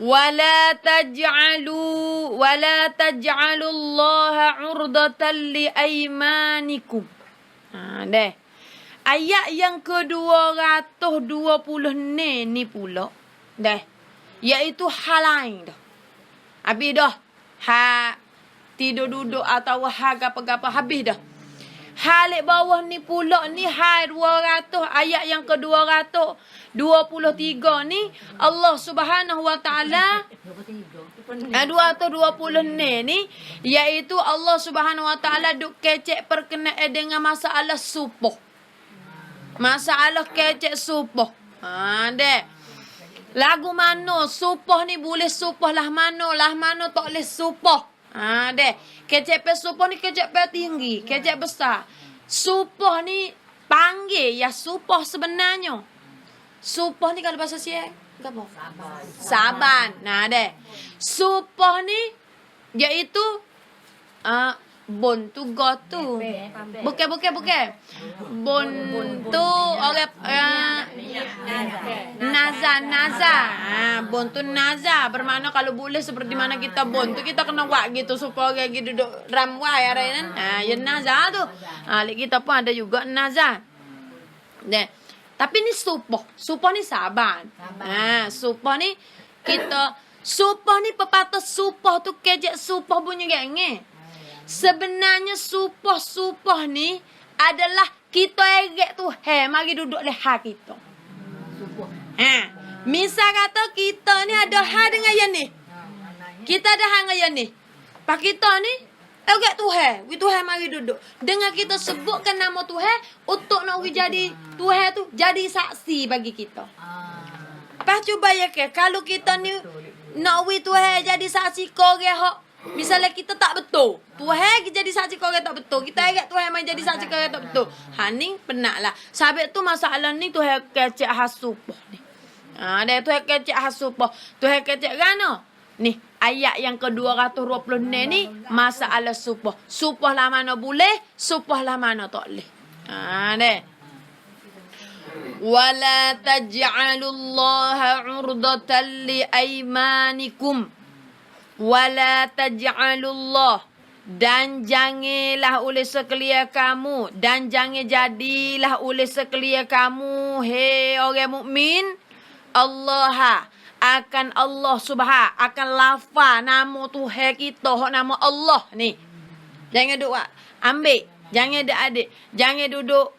Wala taj'alu Allah 'urdatan li aymanikum. Deh. Ayat yang ke-220 ni pula. Deh. Iaitu hal lain dah. Habis dah. Tidur duduk atau gapa-gapa habis dah. Halik bawah ni pula ni hal 200 ayat yang ke-223 ni Allah Subhanahu Wa Taala 23 220 ni iaitu Allah Subhanahu Wa Taala duk kecek perkenaan dengan masalah supoh. Masalah kecek supoh. Dek. Lagu mano supoh ni boleh supoh lah mano tak boleh supoh. Dek. Kecek pe supoh ni kecek pe tinggi, kecek besar. Supoh ni panggil ya supoh sebenarnya. Supoh ni kalau bahasa Siak apa? Saban. Nah, deh. Supoh ni iaitu bon tu go tu. Bukan. Bon tu orang naza. Bon tu naza bermakna kalau boleh seperti mana kita bon tu kita kena buat gitu supaya orang gitu duduk ramwai ada kan. Ya naza tu. Kita pun ada juga naza. Deh. Tapi ni supoh. Supoh ni saban. Supoh ni supoh ni pepatah supoh tu kejek supoh bunyi genge. Sebenarnya supoh ni adalah kita egek tu mari duduk leha kita. Misal kata kita ni ada hal dengan yang ni. Kita ada hal dengan yang ni. Pak kita ni agak Tuhan, Tuhan mari duduk. Dengan kita sebutkan nama Tuhan untuk nak jadi Tuhan tu jadi saksi bagi kita. Lepas cuba ya ke kalau kita ni nak Tuhan jadi saksi korang hak misalnya kita tak betul. Tuhan jadi saksi korang tak betul. Kita ingat Tuhan mari jadi saksi korang tak betul. Ni penaklah. Sebab tu masalah ni Tuhan kecek hasupoh ni. Dia Tuhan kecek hasupoh. Tuhan kecek gano? Ni ayat yang ke-220 ni masalah supoh. Supoh lah mana boleh, supoh lah mana tak boleh. Deh. Wala taj'alullaha 'urdatan li aymanikum. Wala taj'alullah dan janganlah oleh sekalian kamu dan jangan jadilah oleh sekalian kamu orang mukmin Allah akan Allah Subhanahu akan lafaz nama Tuhan kita hak nama Allah ni. Jangan duk ambil, jangan adik, jangan duduk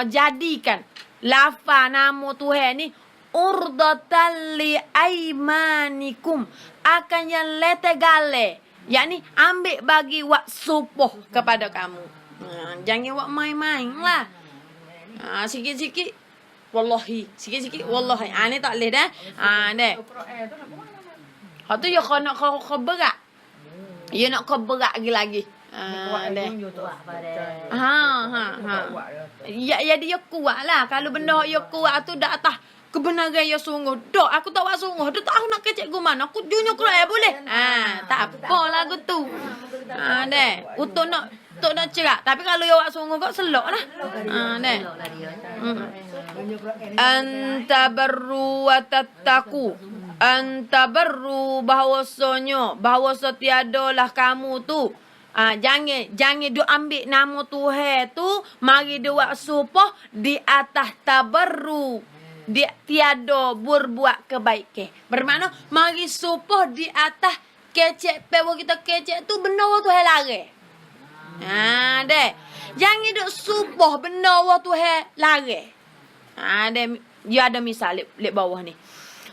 jadikan lafaz nama Tuhan ni urdatan li aimanikum akan yang letegale. Yakni ambil bagi wak supoh kepada kamu. Jangan wak main-main lah. Sikit-sikit wallahi, sikit-sikit wallahi. Ni tak boleh dah. Dek. Hak tu ya nak berat. Ya nak berat lagi. Dek. Ya dia kuat lah. Kalau benda ya kuat tu dak atas kebenaran ya sungguh. Dok aku tak buat sungguh. Dak tahu nak kecek ke mana. Aku dunia Quran boleh. Tak apa lagu tu. Dek. Untuk nak cerak. Tapi kalau ya buat sungguh kau selok lah. Dek. Antabarru wa tattaku. Antabarru bahawasanya tiadalah kamu tu. Jangan duk ambil nama Tuhan tu mari dia buat supoh di atas tabarru. Dia tiada berbuat kebaikan. Bermakna mari supoh di atas kecek pewa kita kecek tu benda Tuhan larang. Dek. Jangan duk supoh benda Tuhan larang. Dia ada misal lek bawah ni.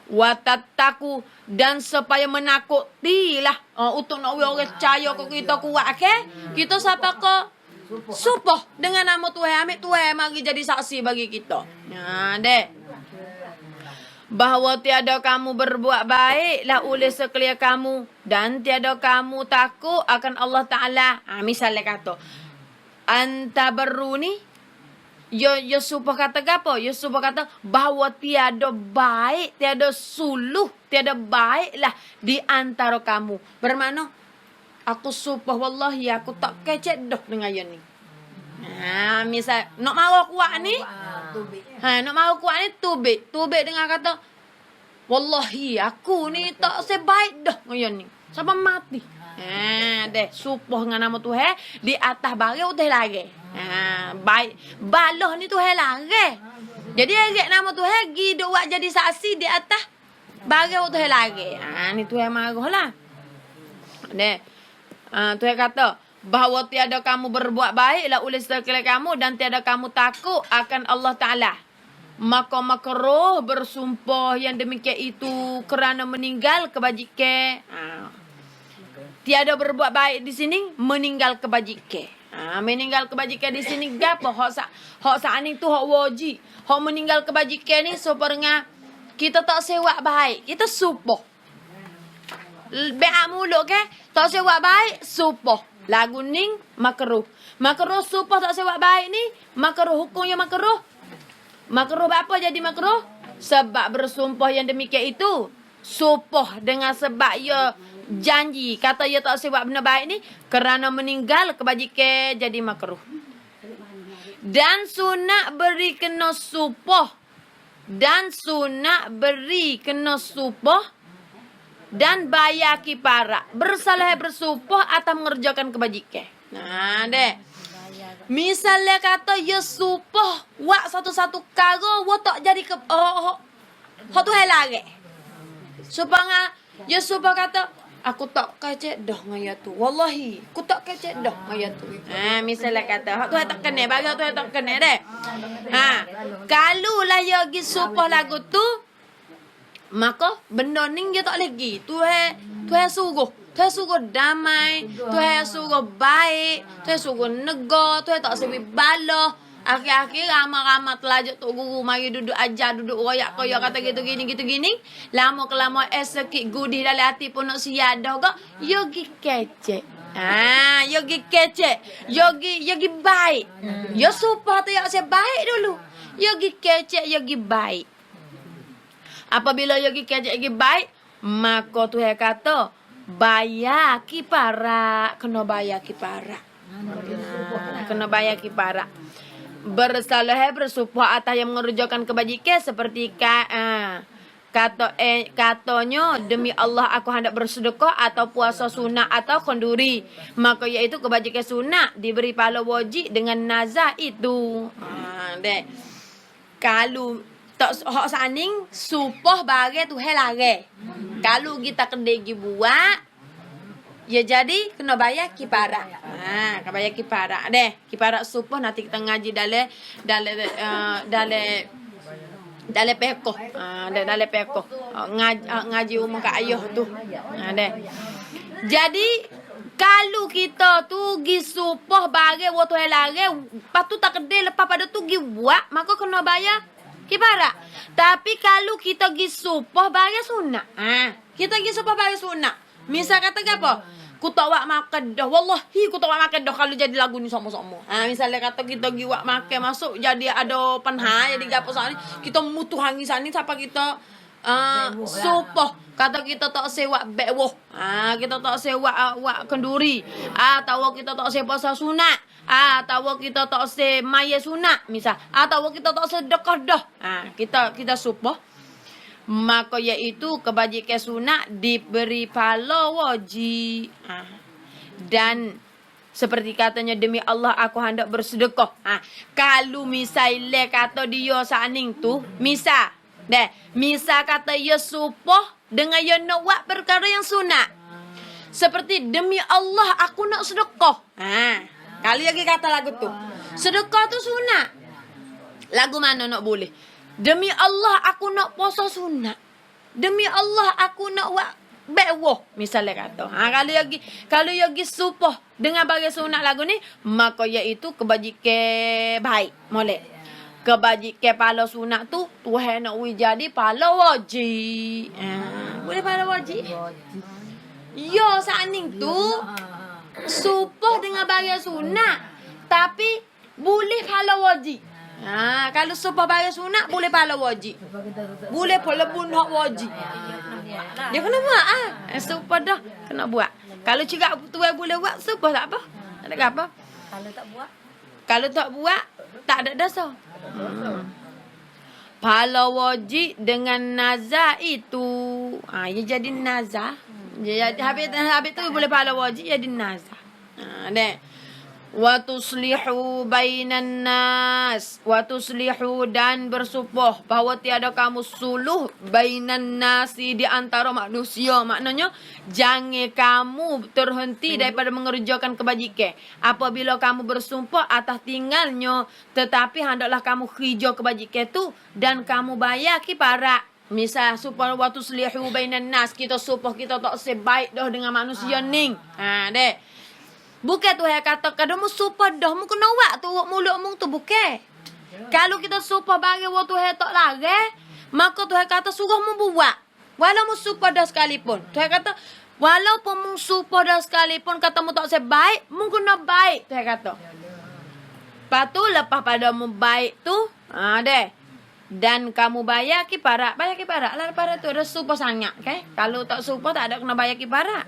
Watattaku dan supaya menakutilah untuk nak orang percaya ke kita kuat ke kita siapa ke supoh dengan nama Tuhan ambil Tuhan mari jadi saksi bagi kita. Dek. Bahawa tiada kamu berbuat baiklah oleh sekalian kamu dan tiada kamu takut akan Allah Taala. Misalnya kata antabarru ni Yo supaya kata apa? Yo supaya kata bahawa tiada baik, tiada suluh, tiada baiklah di antara kamu. Bermakna aku supaya wallahi aku tak kecek dah dengan yang ni. Misal nak marah kuat ni, nak marah kuat ni tubik dengan kata wallahi aku ni tak sebaik dah dengan yang ni. Sampai mati. Deh supaya dengan nama Tuhan di atas barang Tuhan lagi. Baik balah ni Tuhan larang. Jadi agak nama Tuhan gi duk buat jadi saksi di atas barang Tuhan lagi. Ni Tuhan marahlah. Deh. Tuhan kata bahawa tiada kamu berbuat baiklah oleh sekalian kamu dan tiada kamu takut akan Allah Taala. Maka makruh bersumpah yang demikian itu kerana meninggal kebajikan. Tiada berbuat baik di sini meninggal kebajikan. Meninggal kebajikan di sini gapo? Hak sa'aning tu hak wajib. Hak meninggal kebajikan ni supaya kita tak sewak baik. Kita sumpah. Beak mulut ke? Tak sewak baik, sumpah. Lagu ning makruh. Makruh sumpah tak sewak baik ni, makruh hukumnya makruh. Makruh apa jadi makruh? Sebab bersumpah yang demikian itu sumpah dengan sebab ia janji kata ia tak sewak benda baik ni kerana meninggal kebajikan jadi makruh. Dan sunat beri kena sumpah. Dan sunat beri kena sumpah dan bayar kiparat. Bersalah bersumpah atau mengerjakan kebajikan. Dek. Misalnya kata ya sumpah wak satu-satu karo wa tak jadi ke hak tu hal lagi. Supaya ya sumpah kata aku tak kecek dah ngaya tu. Wallahi, aku tak kecek dah ngaya tu. Misalnya kata hak tu tak kena, bagi hak tu tak kena deh. Kalau lah ya gi sumpah lagu tu maka benda ni dia tak lagi. Tuhan suruh. Tuhan suruh damai, Tuhan suruh baik, Tuhan suruh negar, Tuhan tak sebi bala. Akhir-akhir ramai-ramai telajak tok guru mari duduk ajar, duduk royak kaya kata gitu gini. Lama kelama sikit gudih dalam hati pun nak siada gak, yo gi kecek. Yo gi kecek, yo gi baik. Yo supaya tu saya baik dulu. Yo gi kecek, yo gi baik. Apabila yo gi kecek, gi baik, maka Tuhan kata bayar kiparat, kena bayar kiparat. Kena bayar kiparat. Bersalah bersumpah atas yang mengerjakan kebajikan seperti katanya demi Allah aku hendak bersedekah atau puasa sunat atau kenduri, maka iaitu kebajikan sunat diberi pahala wajib dengan nazar itu. Dek. Kalau tak hak saning sumpah bagi tu hal lagi. Kalau kita kedai buat ya jadi kena bayar kiparat. Kena bayar kiparat deh. Kiparat sumpah nanti kita ngaji dalam pekoh. Dalam pekoh. Ngaji umum kat ayah tu. Deh. Jadi kalau kita tu gi sumpah bagi waktu hal lagi, lepas tu tak kedai lepas pada tu gi buat, maka kena bayar kiparat. Tapi kalau kita gi sumpah bagi sunat. Kita gi sumpah bagi sunat. Misal kata apa? Ku tak wak makan dah. Wallahi ku tak wak makan dah kalau jadi lagu ni sama-sama. Misalnya kata kita gi wak makan masuk jadi ada panha jadi gapo sani kita mutu hangi sani siapa kita sumpah kata kita tak sewak bewoh. Kita tak sewak wak kenduri. Atau kita tak sewa puasa sunat. Atau kita tak se maya sunat misal. Atau kita tak sedekah dah. Kita sumpah. Maka iaitu kebajikan sunat diberi pahala wajib. Dan seperti katanya demi Allah aku hendak bersedekah. Kalau misalnya kata dia saning tu, misal kata dia sumpah dengan dia nak buat perkara yang sunat. Seperti demi Allah aku nak sedekah. Kali lagi kata lagu tu. Sedekah tu sunat. Lagu mana nak boleh? Demi Allah aku nak puasa sunat. Demi Allah aku nak buat bewoh misalnya kata. Kalau lagi sumpah dengan bagi sunat lagu ni, maka iaitu kebajikan baik. Molek. Kebajikan pahala sunat tu Tuhan nak jadi pahala wajib. Boleh pahala wajib? Ya saning tu sumpah dengan bagi sunat tapi boleh pahala wajib. Kalau sumpah bagi sunat boleh pahala wajib. Boleh pula pun hak wajib. Dia kena buat sumpah dah kena buat. Kalau cakap tuan boleh buat sumpah tak apa. Tak ada apa. Kalau tak buat tak ada dasar. Pahala wajib dengan nazar itu. Ia jadi nazar. Habis tu boleh pahala wajib jadi nazar. Dek. wa tuslihu bainan nas, wa tuslihu dan bersupuh bahwa tiada kamu suluh bainan nasi di antara manusia. Maknanya jangan kamu terhenti daripada mengerjakan kebajikan. Apabila kamu bersumpah atas tinggalnya, tetapi hendaklah kamu kerja kebajikan tu dan kamu bayar kiparat. Misal supaya wa tuslihu bainan nas, kita sumpah kita tak sebaik dah dengan manusia ning. Dek. Bukan Tuhan kata kadamu sumpah dah mu kena wak tu mulut mu tu bukan. Kalau kita sumpah bagi wa Tuhan tak lari, maka Tuhan kata suruh mu buat. Walau mu sumpah dah sekalipun. Tuhan kata walaupun mu sumpah dah sekalipun kata mu tak sebaik, mu kena baik Tuhan kata. Patu lepas pada mu baik tu, deh. Dan kamu bayar kiparat. Bayar kiparat lah kiparat tu ada sumpah sangat, okay? Kalau tak sumpah tak ada kena bayar kiparat.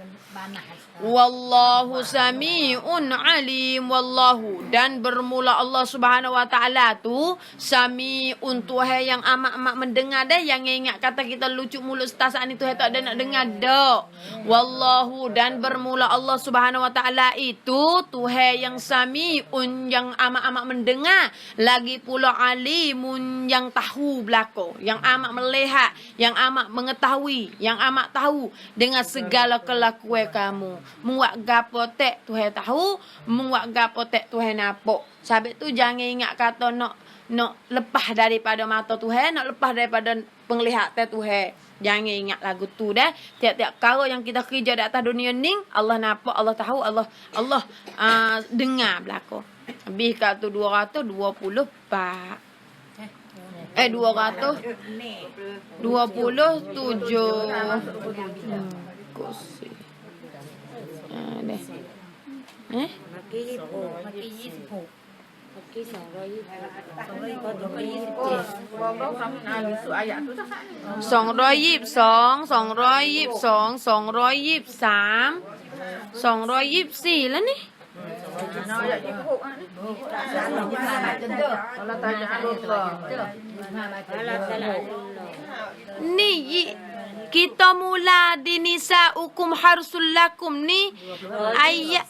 Wallahu sami'un alim. Wallahu dan bermula Allah Subhanahu wa taala tu sami'un, Tuhan yang amat-amat mendengar dah. Yang ingat kata kita lucu mulut setasak ni Tuhan tak ada nak dengar dak. Wallahu dan bermula Allah Subhanahu wa taala itu Tuhan yang sami'un yang amat-amat mendengar, lagi pula alimun yang tahu belaka, yang amat melihat, yang amat mengetahui, yang amat tahu dengan segala kelakuan kamu. Muak gapo tek Tuhan tahu, muak gapo tek Tuhan nampak. Sebab tu jangan ingat kata nak lepas daripada mata Tuhan, nak lepas daripada penglihatan Tuhan. Jangan ingat lagu tu dah. Tiap-tiap perkara yang kita kerja di atas dunia ni, Allah nampak, Allah tahu, Allah dengar belaka. Habis kat tu 224. 227. Kursi. Deh. Maki 26. Maki 224แล้วนี่ Ni kita mula di nisa ukum harsul lakum ni ayat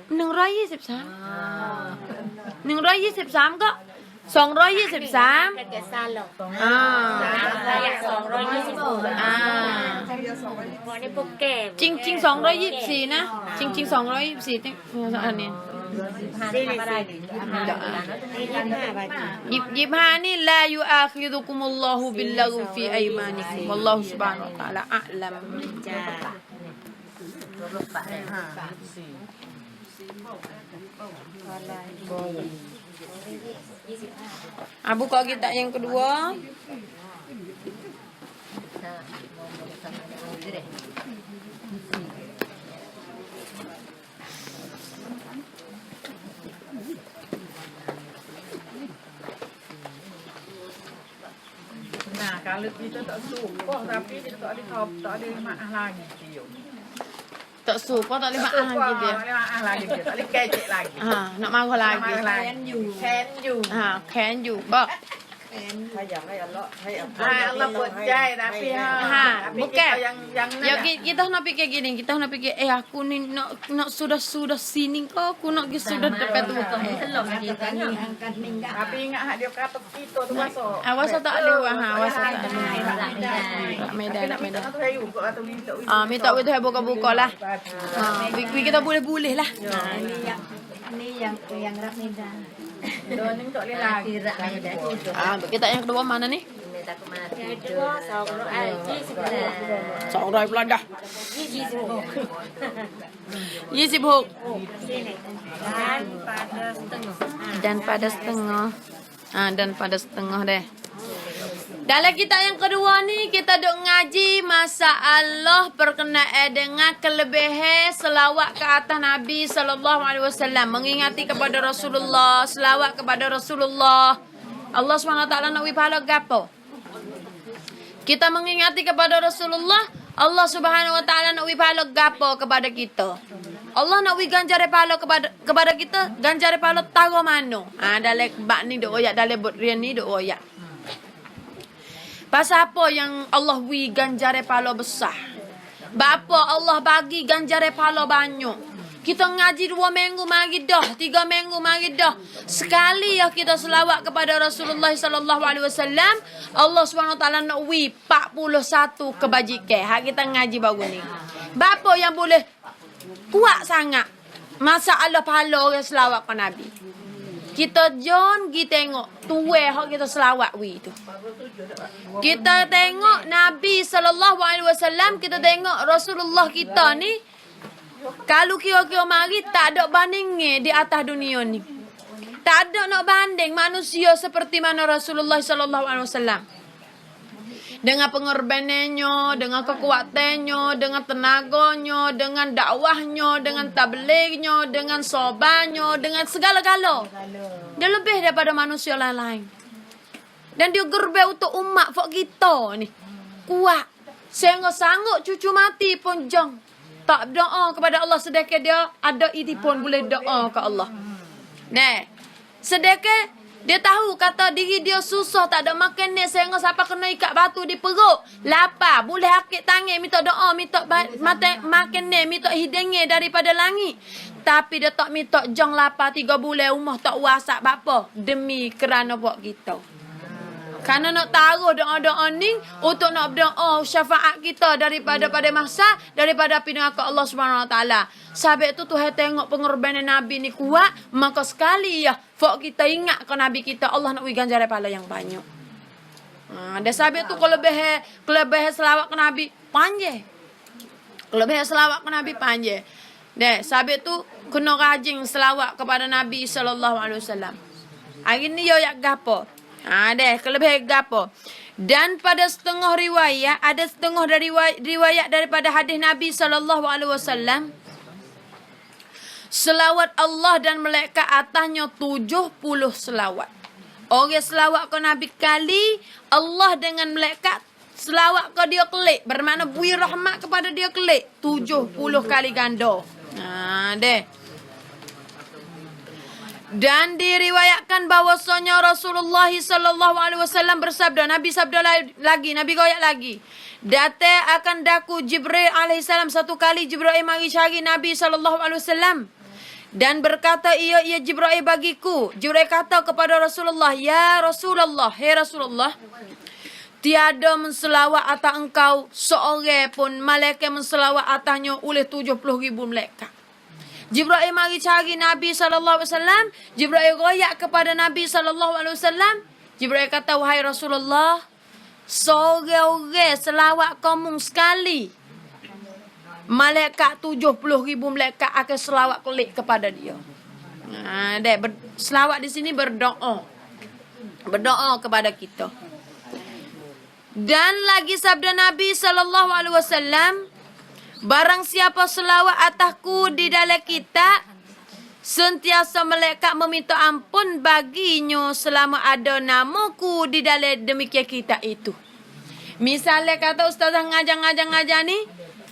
123 123ก็223 จริงๆ224นะจริงๆ224จริงอันนี้25นี่la yu'akhidukumullahu billahu fi aymanikum wallahu subhanahu wa ta'ala a'lam. Buka kitab yang kedua. Nah, kalau kita tak sumpah tapi kita tak ada maaf lagi dia. Tak sumpah tak boleh maaf lagi dia. Tak boleh maaf lagi dia. Tak boleh kecek lagi. Nak marah lagi. Can you. Can you. Bak. Allah percaya tapi bukan. Yang kita nak fikir gini, kita nak fikir aku ni nak sudah sini kau, aku nak sudah dekat tu. Tapi ingat dia kata kita tu masuk. Awasa tak ada awasa tak ada. Medan. Minta Tuhan buka-buka lah. Kita boleh lah. Ini yang rak Medan. Doning tak boleh lagi. Kita yang kedua mana nih? Seorang Belanda. 26. Dan pada setengah deh. Dalam kitab yang kedua ni kita duk ngaji masalah berkenaan dengan kelebihan selawat ke atas Nabi sallallahu alaihi wasallam, mengingati kepada Rasulullah, selawat kepada Rasulullah. Allah SWT nak wi pahala gapo? Kita mengingati kepada Rasulullah, Allah Subhanahu wa taala nak wi pahala gapo kepada kita? Allah nak wi ganjar pahala kepada kita, ganjar pahala tahu mano? Dalam bab ni duk oyak, dalam rian ni duk oyak. Pasal apa yang Allah wi ganjar pahala besar? Bapa Allah bagi ganjar pahala banyak. Kita ngaji 2 minggu mari dah, 3 minggu mari dah. Sekali ya kita selawat kepada Rasulullah sallallahu alaihi wasallam, Allah SWT nak 41 kebajikan. Hak kita ngaji baru ni. Bapa yang boleh kuat sangat masalah pahala orang selawat ke Nabi. Kita jom pergi tengok tuai hak kita selawat tu. Kita tengok Nabi sallallahu alaihi wasallam, kita tengok Rasulullah kita ni. Kalau kira-kira mari tak ada bandingnya di atas dunia ni. Tak ada nak banding manusia seperti mana Rasulullah sallallahu alaihi wasallam. Dengan pengorbanannya, dengan kekuatannya, dengan tenaganya, dengan dakwahnya, dengan tablignya, dengan sobannya, dengan segala-gala. Dia lebih daripada manusia lain-lain. Dan dia gerbau untuk umat fak kita ni. Kuat. Sehingga sanggup cucu mati pun jong. Tak berdoa kepada Allah sedekah dia ada itipun boleh doa ke Allah. Nah, sedekah dia tahu kata diri dia susah tak ada makan ni sehingga siapa kena ikat batu di perut, lapar, boleh akik tangan minta doa, minta makan ni, minta hidangan daripada langit. Tapi dia tak minta jong lapar 3 bulan rumah tak wasak bapa demi kerana buat kita. Karena nak taruh doa-doa ni untuk nak berdoa syafaat kita daripada pada masa daripada api neraka Allah Subhanahu Wa Taala. Sebab tu Tuhan tengok pengorbanan Nabi ni kuat, maka sekali ya fak kita ingat ke Nabi kita, Allah nak beri ganjaran pahala yang banyak. Dan sebab tu kelebihan selawat ke Nabi panjang. Kelebihan selawat ke Nabi panjang. Dan sebab tu kena rajin selawat kepada Nabi sallallahu alaihi wasallam. Hari ni yo yak gapo? Ada kelebihan gapo. Dan pada setengah riwayat, ada setengah dari riwayat daripada hadis Nabi sallallahu alaihi wasallam, selawat Allah dan malaikat atasnya 70 selawat. Orang selawat ke Nabi kali, Allah dengan malaikat selawat ke dia kelik, bermakna bui rahmat kepada dia kelik 70 kali ganda. Deh. Dan diriwayatkan bahwasanya Rasulullah sallallahu alaihi wasallam bersabda, Nabi sabda lagi, Nabi goyak lagi. Datang akan daku Jibril alaihissalam satu kali. Jibril mari cari Nabi sallallahu alaihi wasallam dan berkata, ia Jibril bagiku. Jibril kata kepada Rasulullah, ya Rasulullah, hai Rasulullah, tiada menselawat atas engkau seorang pun malaikat menselawat atasnya oleh 70,000 malaikat. Jibril mari cari Nabi sallallahu alaihi wasallam. Jibril royak kepada Nabi sallallahu alaihi wasallam. Jibril kata, wahai Rasulullah, seorang-orang selawat kamu sekali, malaikat 70,000 malaikat akan selawat kelik kepada dia. Selawat di sini berdoa. Berdoa kepada kita. Dan lagi sabda Nabi sallallahu alaihi wasallam, barang siapa selawat atasku di dalam kitab, sentiasa malaikat meminta ampun baginya selama ada namaku di dalam demikian kitab itu. Misalnya kata ustazah ngajar ni,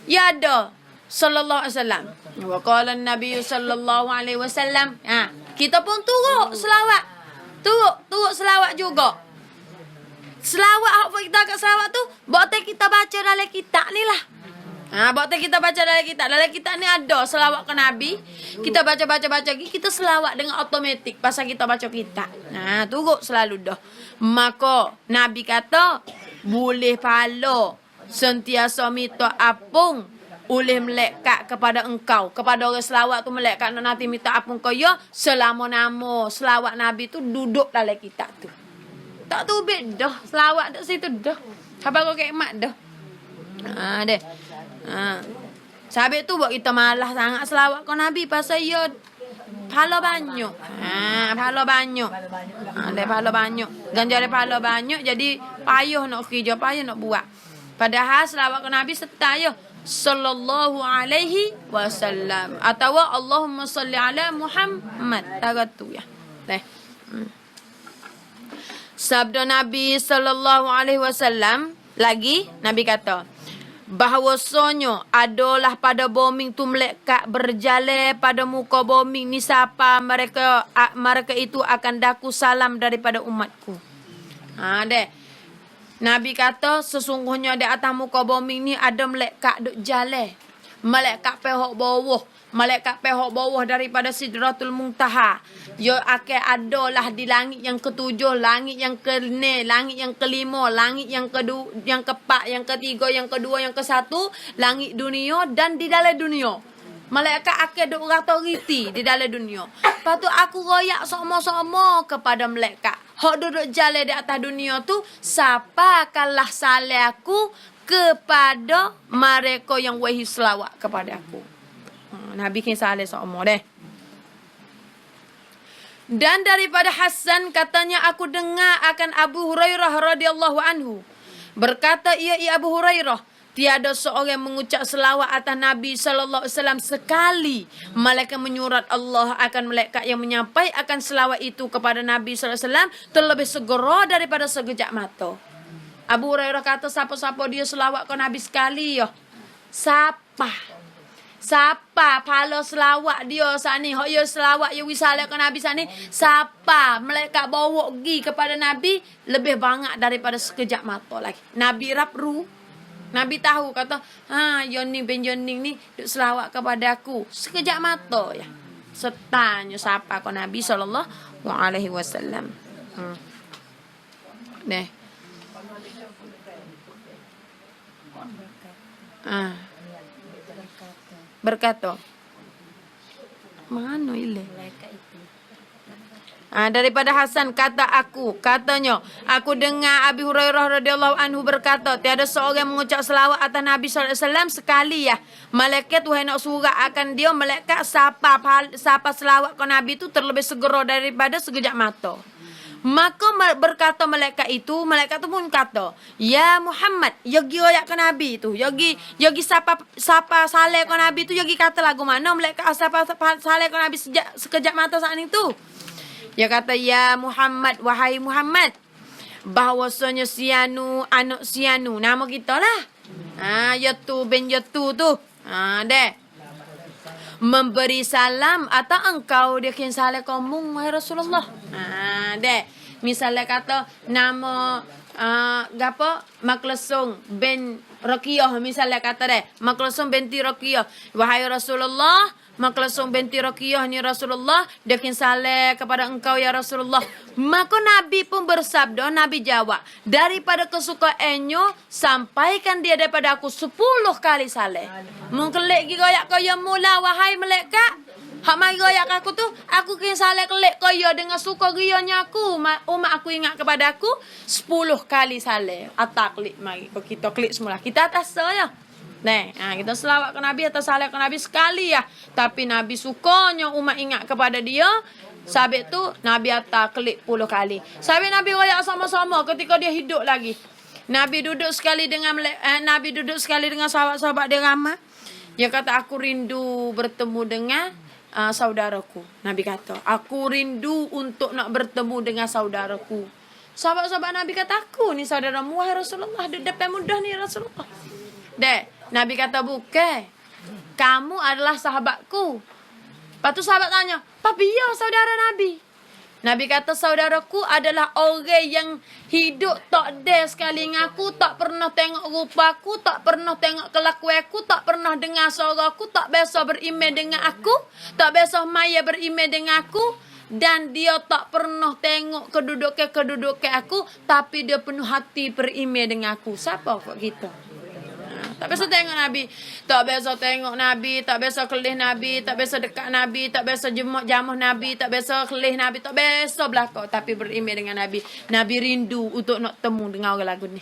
ya ada sallallahu alaihi wasallam. Wa qala an-nabiy sallallahu alaihi wasallam. Kita pun turut selawat. Turut selawat juga. Selawat apa kita kat selawat tu, buat kita baca dalam kitab ni lah. Waktu kita baca dalam kitab. Dalam kitab ni ada selawat ke Nabi. Kita baca-baca lagi. Kita selawat dengan automatik. Pasal kita baca kitab. Turut selalu dah. Maka Nabi kata, boleh pahala sentiasa minta apung oleh malaikat kepada engkau. Kepada orang selawat tu malaikat nanti minta apung kau ya. Selama nama selawat Nabi tu duduk dalam kitab tu. Tak tubik dah. Selawat dah situ dah. Sampai kau kekmat dah. Deh. Sebab tu buat kita malah sangat selawat ke Nabi pasal ya pahala banyak. Pahala banyak. Ada pahala banyak. Ganjaran pahala banyak, jadi payah nak kerja, payah nak buat. Padahal selawat ke Nabi serta ya sallallahu alaihi wasallam atau Allahumma salli ala Muhammad. Tagat tu ya. Sabda Nabi sallallahu alaihi wasallam lagi, Nabi kata, bahawasanya adalah pada bumi tu malaikat berjalan pada muka bumi ni, siapa mereka itu akan daku salam daripada umatku. Deh. Nabi kata sesungguhnya di atas muka bumi ni ada malaikat duk jalan. Malaikat pihak bawah. malaikat pehok bawah daripada Sidratul Muntaha. Yo akan adalah di langit yang ketujuh, langit yang ke-6, langit yang ke-5, langit yang kedua, yang ke-4, yang ketiga, yang kedua, yang ke-1, langit dunia dan di dalam dunia. Malaikat akan duk rata-riti di dalam dunia. Lepas tu aku royak sama-sama kepada malaikat. Hak duduk jalan di atas dunia tu, siapa kalah salah aku kepada mereka yang wahyu selawat kepada aku. Nabi kin salah sama deh. Dan daripada Hasan katanya aku dengar akan Abu Hurairah radhiyallahu anhu. Berkata ia Abu Hurairah, tiada seorang mengucap selawat atas Nabi sallallahu alaihi wasallam sekali, malaikat menyurat Allah akan malaikat yang menyampai akan selawat itu kepada Nabi sallallahu alaihi wasallam terlebih segera daripada sekejap mata. Abu Hurairah kata siapa-siapa dia selawat ke Nabi sekali ya. Siapa pala selawat dia sani, hok ya selawat ya wisalah ke Nabi sani, siapa malaikat bawa pergi kepada Nabi lebih banyak daripada sekejap mata lagi. Nabi rapru. Nabi tahu kata, Yoni bin Yoni ni duk selawat kepada aku sekejap mata ya. Setanya siapa ke Nabi sallallahu alaihi wasallam. Deh. Berkata mana ile daripada Hasan katanya aku dengar Abi Hurairah radhiyallahu anhu berkata tiada seorang mengucap selawat atas Nabi sallallahu alaihi wasallam sekali ya, malaikat Tuhan nak surat akan dia malaikat siapa selawat ke Nabi itu terlebih segera daripada sekejap mata. Maka berkata malaikat tu pun kata, ya Muhammad, yogi royak ke Nabi tu, yogi siapa saleh ke Nabi tu, yogi kata lagu mana malaikat siapa saleh ke Nabi sekejap mata saat itu. Dia kata, ya Muhammad, wahai Muhammad, bahwasanya Sianu anak Sianu nama kita lah. Yaitu bin Yaitu tu. Deh. Memberi salam atau engkau dia kin saleh kamu wahai Rasulullah. Deh. Misalnya kata nama gapo Maklesung bin Raqiyah, misalnya kata deh Maklesung binti Raqiyah, wahai Rasulullah, Maklesung binti Raqiyah ni Rasulullah dia kin saleh kepada engkau ya Rasulullah. Maka Nabi pun bersabda, Nabi jawab, daripada kesukaannya sampaikan dia daripada aku 10 kali saleh. Mengkelik gi royak kaya mula wahai malaikat. Hak mari royak aku tu, aku kin saleh kelik kaya dengan suka rianya aku. Umat aku ingat kepada aku 10 kali saleh. Atak klik mari. Kita klik semula. Kita atas saya. Kita selawat ke Nabi atau saleh ke Nabi sekali ya. Tapi Nabi sukanya umat ingat kepada dia. Sabit tu Nabi atas klik 10 kali. Sabit Nabi royak sama-sama ketika dia hidup lagi. Nabi duduk sekali dengan sahabat-sahabat dia ramai. Dia kata aku rindu bertemu dengan saudaraku. Nabi kata, aku rindu untuk nak bertemu dengan saudaraku. Sahabat-sahabat Nabi kata, aku ni saudaramu wahai Rasulullah, di depan mudah ni Rasulullah. Nabi kata, bukan. Kamu adalah sahabatku. Lepas tu sahabat tanya, tapi ya saudara Nabi. Nabi kata, saudaraku adalah orang yang hidup tak ada sekali dengan aku, tak pernah tengok rupa aku, tak pernah tengok kelakuan aku, tak pernah dengar suara aku, tak biasa berimej dengan aku, tak biasa maya berimej dengan aku, dan dia tak pernah tengok kedudukan aku, tapi dia penuh hati berimej dengan aku. Siapa kok kita? Tak biasa tengok Nabi, tak biasa tengok Nabi, tak biasa kelih Nabi, tak biasa dekat Nabi, tak biasa jamuh Nabi, tak biasa kelih Nabi, tak biasa belakang, tapi berimej dengan Nabi. Nabi rindu untuk nak temu dengan orang lagu ni.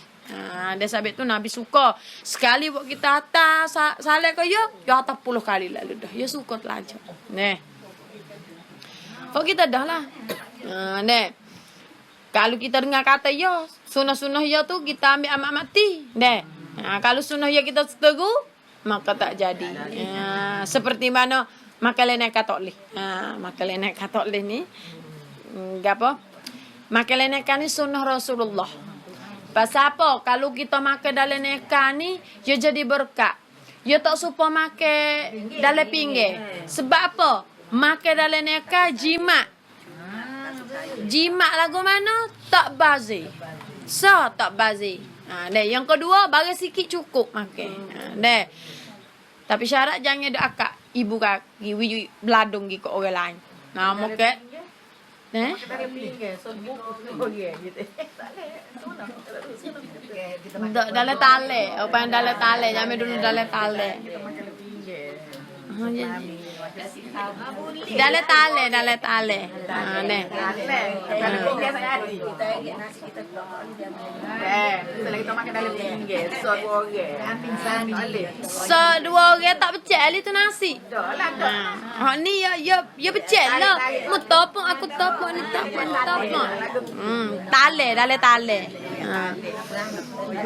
Dia sabit tu Nabi suka sekali buat kita atas saleh ke ya atas 10 kali lalu dah. Ya suka telajar. Kok kita dah lah. Kalau kita dengar kata ya, sunah-sunah ya tu kita ambil amat mati. Kalau sunnah ya kita setuju, maka tak jadi. Seperti mana makan lenek katolih. Makan lenek katolih ni, apa? Makan lenek ni sunnah Rasulullah. Pasal apa? Kalau kita makan dalam neka ni, dia jadi berkat. Dia tak suka makan dalam pinggir. Sebab apa? Makan dalam neka jimat. Jimat lagu mana? Tak bazir. Tak bazir. Yang kedua, bagi sikit cukup makan. Tapi syarat jangan ada akak. ibu kaki wi beladung gi ke orang lain. Nah, mo ke. Eh? Kita ada pinggir, so buku gitu. Dalam tale, apa dalam tale, jangan dulu dalam tale. Kita makan pinggir. Dalam tale. Nah, Kalau pinggir saya ada. Kita ingat nasi kita keluar di dalam. Setelah kita makan dalam pinggir, so orang. Pingsan ni. so dua orang tak becek ali tu nasi. Dah lah dah. Ha ni ya becek lah. Mu topong aku topong ni topong. Tale, dalam tale.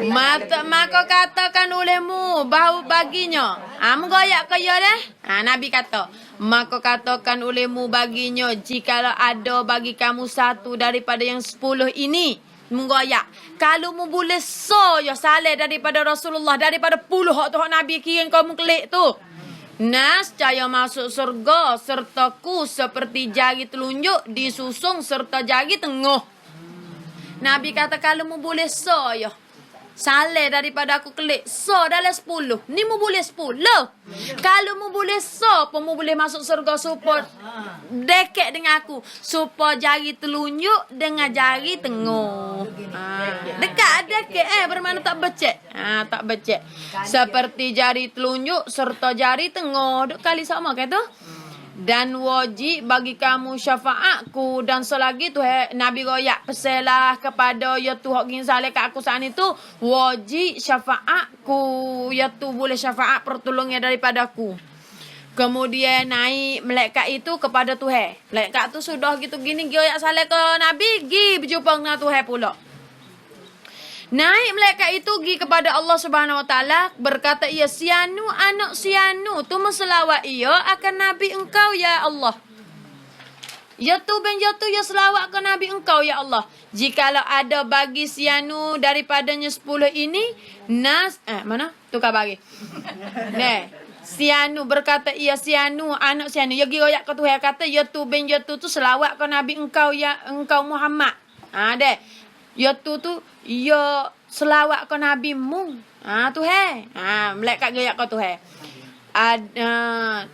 Maka katakan olehmu bahawa baginya. Menggoyak ke ya deh? Nabi kata, maka katakan olehmu baginya, jikalau ada bagi kamu satu daripada yang 10 ini, menggoyak. Kalau mu boleh so ya saleh daripada Rasulullah, daripada puluh hak tu hak Nabi kirim kamu kelik tu. Nascaya masuk surga sertaku seperti jari telunjuk disusung serta jari tengah. Nabi kata kalau mu boleh so ya saleh daripada aku kelik so dalam 10. Ni mu boleh 10. Kalau mu boleh so pun mu boleh masuk surga supaya dekat dengan aku. Supaya jari telunjuk dengan jari tengah. Dekat bermakna tak becek. Tak becek. Seperti jari telunjuk serta jari tengah. Duk kali sama ke tu? Dan wajib bagi kamu syafaatku. Dan selagi tu Nabi royak peselah kepada ya tu hak gin saleh kat aku saat itu, wajib syafaatku, ya tu boleh syafaat pertolongan daripada aku. Kemudian naik malaikat itu kepada Tuhan. Malaikat tu sudah gitu gini royak saleh ke Nabi, gi berjumpa dengan Tuhan pula. Naik malaikat itu pergi kepada Allah Subhanahu Wa Taala, berkata, ya Sianu, anak Sianu tu menselawat ia akan Nabi engkau ya Allah. Ya tu ben ya tu ya selawat ke Nabi engkau ya Allah. Jikalau ada bagi Sianu daripadanya 10 ini, mana? Tukar bagi. Sianu berkata, ya Sianu, anak Sianu. Ya giroyak ke Tuhan kata, ya tu ben ya tu selawat ke Nabi engkau ya engkau Muhammad. Ya tu ya selawat ke Nabi mu. Tuhan. Malaikat giroyak ke Tuhan.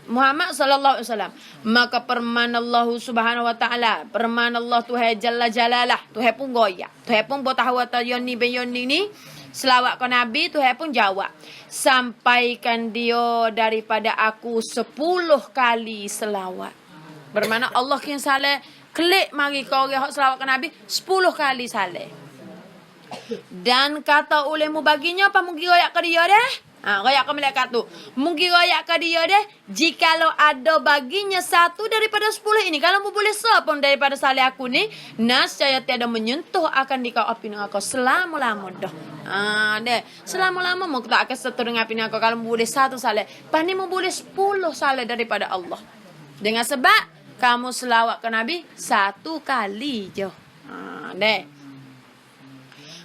Muhammad sallallahu alaihi wasallam. Maka firman Allah Subhanahu wa taala, firman Allah Tuhan jalla jalalah, Tuhan pun goyak. Tuhan pun tahu yoni ben yoni ni selawat ke Nabi, Tuhan pun jawab, sampaikan dia daripada aku 10 kali selawat. Bermakna Allah yang saleh klik mari kau orang hak selawat ke Nabi 10 kali saleh. Dan kata olehmu baginya apa mungkin royak ke dia deh? Royak ke malaikat tu. Mungkin royak ke dia deh, jikalau ada baginya satu daripada 10 ini, kalau mu boleh sepun daripada saleh aku ni, nascaya tiada menyentuh akan dikau api neraka selama-lama dah. Deh, selama-lama mu tak akan setu dengan api neraka kalau mu boleh satu saleh. Pas ni mu boleh 10 saleh daripada Allah. Dengan sebab kamu selawat ke Nabi 1 kali je. Deh.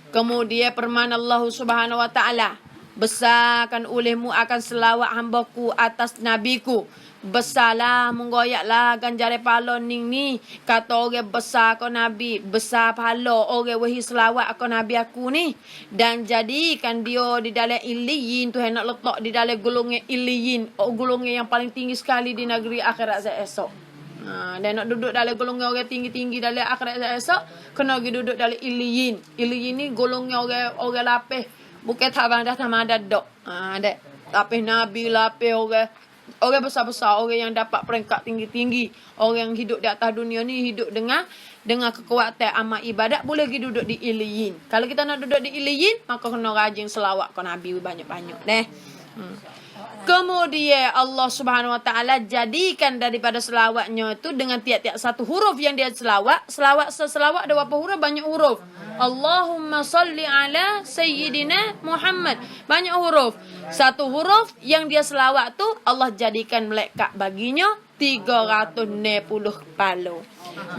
Kemudian firman Allah Subhanahu wa taala, besarkan olehmu akan selawat hambaku atas nabiku. Besarlah menggoyaklah ganjare pala ning ni. Kata orang besar ke Nabi, besar pahala orang wahi selawat ke Nabi aku ni. Dan jadikan dia di dalam iliyin, Tuhan nak letak di dalam golongan iliyin, golongan yang paling tinggi sekali di negeri akhirat esok. Dan nak duduk dalam golongan orang tinggi-tinggi dalam akhirat esok, kena pergi duduk dalam iliyin. Iliyin ni golongan orang lapis, bukan tabang dah sama ada dok. Ada lapis Nabi, lapis orang besar-besar, orang yang dapat peringkat tinggi-tinggi, orang yang hidup di atas dunia ni hidup dengan kekuatan amal ibadat, boleh pergi duduk di iliyin. Kalau kita nak duduk di iliyin, maka kena rajin selawat ke Nabi banyak-banyak deh. Kemudian Allah Subhanahu wa taala jadikan daripada selawatnya itu dengan tiap-tiap satu huruf yang dia selawat seselawat ada berapa huruf? Banyak huruf. Allahumma salli ala sayyidina Muhammad. Banyak huruf. Satu huruf yang dia selawat tu Allah jadikan malaikat baginya 360 kepala.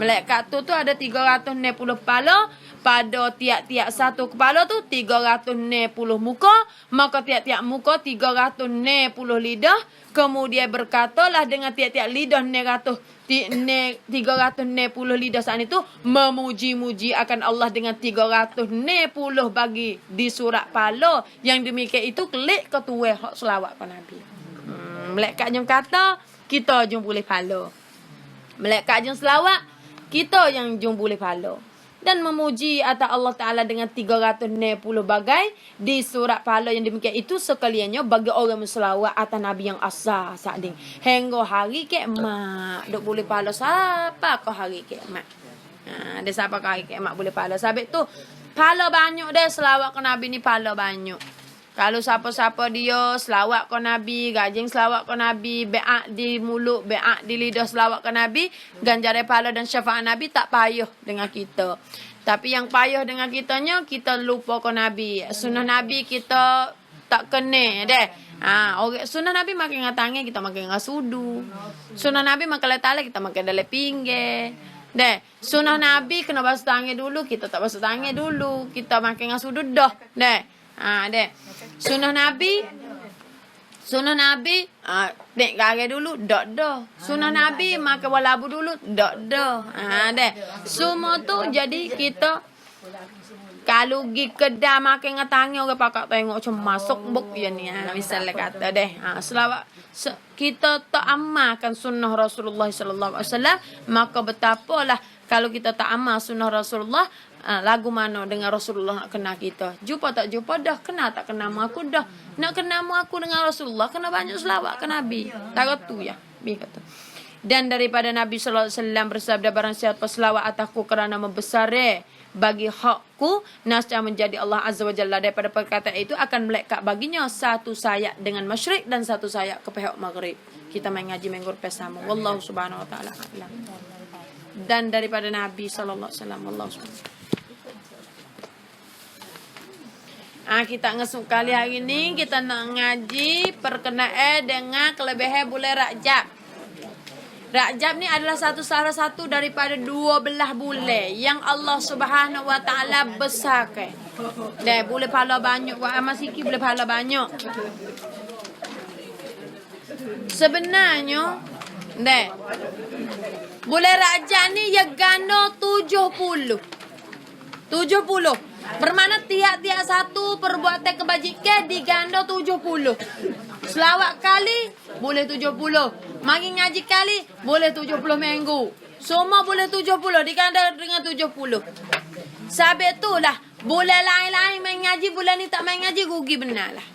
Malaikat tu ada 360 kepala. Pada tiap-tiap satu kepala tu 360 muka, maka tiap-tiap muka 360 lidah. Kemudian berkatalah dengan tiap-tiap lidah 360 lidah saat itu memuji-muji akan Allah dengan 360 bagi di surat pala yang demikian itu klik ke tuwe hak selawat ke Nabi. Malaikat jom kata, kita jom boleh pahala. Malaikat jom selawat, kita yang jom boleh pahala. Dan memuji atas Allah Ta'ala dengan 360 bagai di surat pahala yang demikian itu sekaliannya bagi orang selawat atas Nabi yang asal sakding. Hingga hari kiamat. Duk boleh pahala siapa ke hari kiamat. Dia siapa ke hari kiamat boleh pahala. Sebab tu, pahala banyak deh selawat ke Nabi ni pahala banyak. Kalau siapa-siapa dia selawat ke Nabi, gajing selawat ke Nabi, be'ak di mulut, be'ak di lidah selawat ke Nabi, ganjaran pahala dan syafaat Nabi tak payah dengan kita. Tapi yang payah dengan kitanya, kita lupa ke Nabi. Sunnah Nabi kita tak kena deh. Orang sunnah Nabi makan dengan tangan, kita makan dengan sudu. Sunnah Nabi makan dalam tali, kita makan dalam pinggir. Deh, sunnah Nabi kena basuh tangan dulu, kita tak basuh tangan dulu. Kita makan dengan sudu dah. Deh. Deh. Sunnah Nabi, nek garai dulu, dah. Sunnah Nabi makan walabu dulu, dah. Deh. Semua tu jadi kita kalau pergi kedai makan dengan tangan orang pakak tengok macam masuk buk ya ni. Misalnya kata deh. Selawat kita tak amalkan sunnah Rasulullah sallallahu alaihi wasallam, maka betapalah kalau kita tak amal sunnah Rasulullah. Lagu mana dengan Rasulullah nak kenal kita. Jumpa tak jumpa dah. Kenal tak kenal aku dah. Nak kenal aku dengan Rasulullah kena banyak selawat ke Nabi. Tak tu ya. Kata. Dan daripada Nabi sallallahu alaihi wasallam bersabda, barang siapa selawat atasku kerana membesar bagi hakku, nascaya menjadi Allah Azza wa Jalla daripada perkataan itu akan melekat baginya satu sayap dengan masyrik dan satu sayap ke pihak maghrib. Kita main ngaji minggu bersama. Wallahu subhanahu wa ta'ala a'lam. Dan daripada Nabi sallallahu alaihi wasallam, wallahu subhanahu. Kita ngesuk kali hari ni kita nak ngaji perkenaan dengan kelebihan bulan Rajab. Rajab ni adalah salah satu daripada 12 bulan yang Allah Subhanahu wa taala besarkan. Dan boleh pahala banyak, buat amal sikit boleh pahala banyak. Sebenarnya bulan Rajab ni ya ganda 70. Bermakna tiap-tiap satu perbuatan kebajikan diganda 70. Selawat kali boleh 70. Mari ngaji kali boleh 70 minggu. Semua boleh 70 diganda dengan 70. Sebab itulah bulan lain-lain main ngaji, bulan ni tak main ngaji rugi benar lah.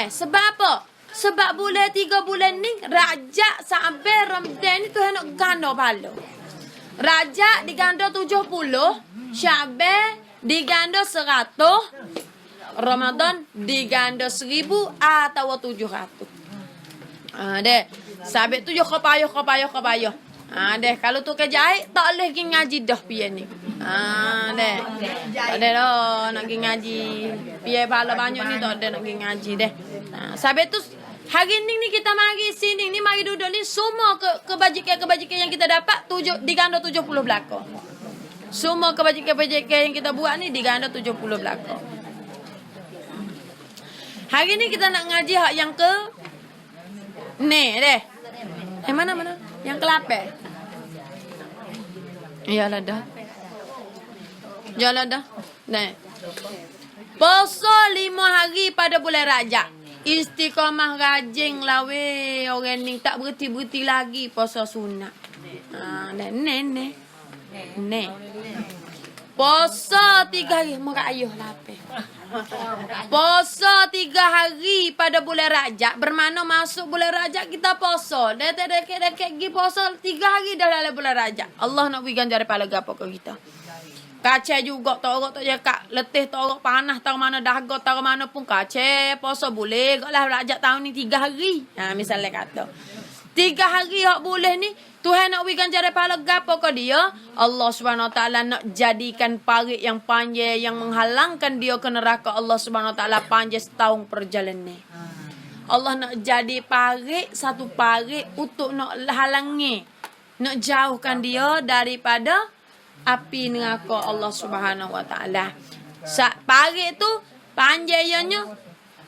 Sebab apa? Sebab bulan 3 bulan ni Rajab sampai Ramadan ni tu nak ganda pahala. Rajab diganda 70, Syaban diganda 100, Ramadan diganda 1000 atau 700. Deh. Sabit tu yo kepayah. Deh, kalau tu kejahit tak boleh pergi ngaji dah pian ni. Deh. Tak ada dah nak pergi ngaji. Pian pahala banyak ni tak ada nak pergi ngaji deh. Sabit tu hari ni kita mari sini ni mari duduk ni semua kebajikan yang kita dapat diganda 70 belakang. Semua kebajikan yang kita buat ni diganda 70 belakang. Hari ni kita nak ngaji hak yang ke ni deh. Mana? Yang ke-8. Iyalah dah. Nah. Puasa 5 hari pada bulan Rajab. Istiqamah rajin lawe orang ni tak berhenti lagi puasa sunat. Nek. Puasa 3 hari mak ayuh lapar. Puasa 3 hari pada bulan Rajab bermakna masuk bulan Rajab kita puasa. Dah tak dekat pergi puasa 3 hari dah dalam bulan Rajab. Allah nak beri ganjaran pahala gapo ke kita. Kacau juga tak orang tak cakap letih tak orang panas tahu mana dahaga tahu mana pun kacau puasa boleh gaklah Rajab tahun ni 3 hari. Misalnya kata 3 hari hak boleh ni Tuhan nak beri ganjaran pahala gapo ke dia? Allah Subhanahu Wa Taala nak jadikan parit yang panjang yang menghalangkan dia ke neraka Allah Subhanahu Wa Taala panjang setahun perjalanan. Allah nak jadi parit, satu parit untuk nak halangi, nak jauhkan dia daripada api neraka Allah Subhanahu Wa Taala. Parit tu panjangnya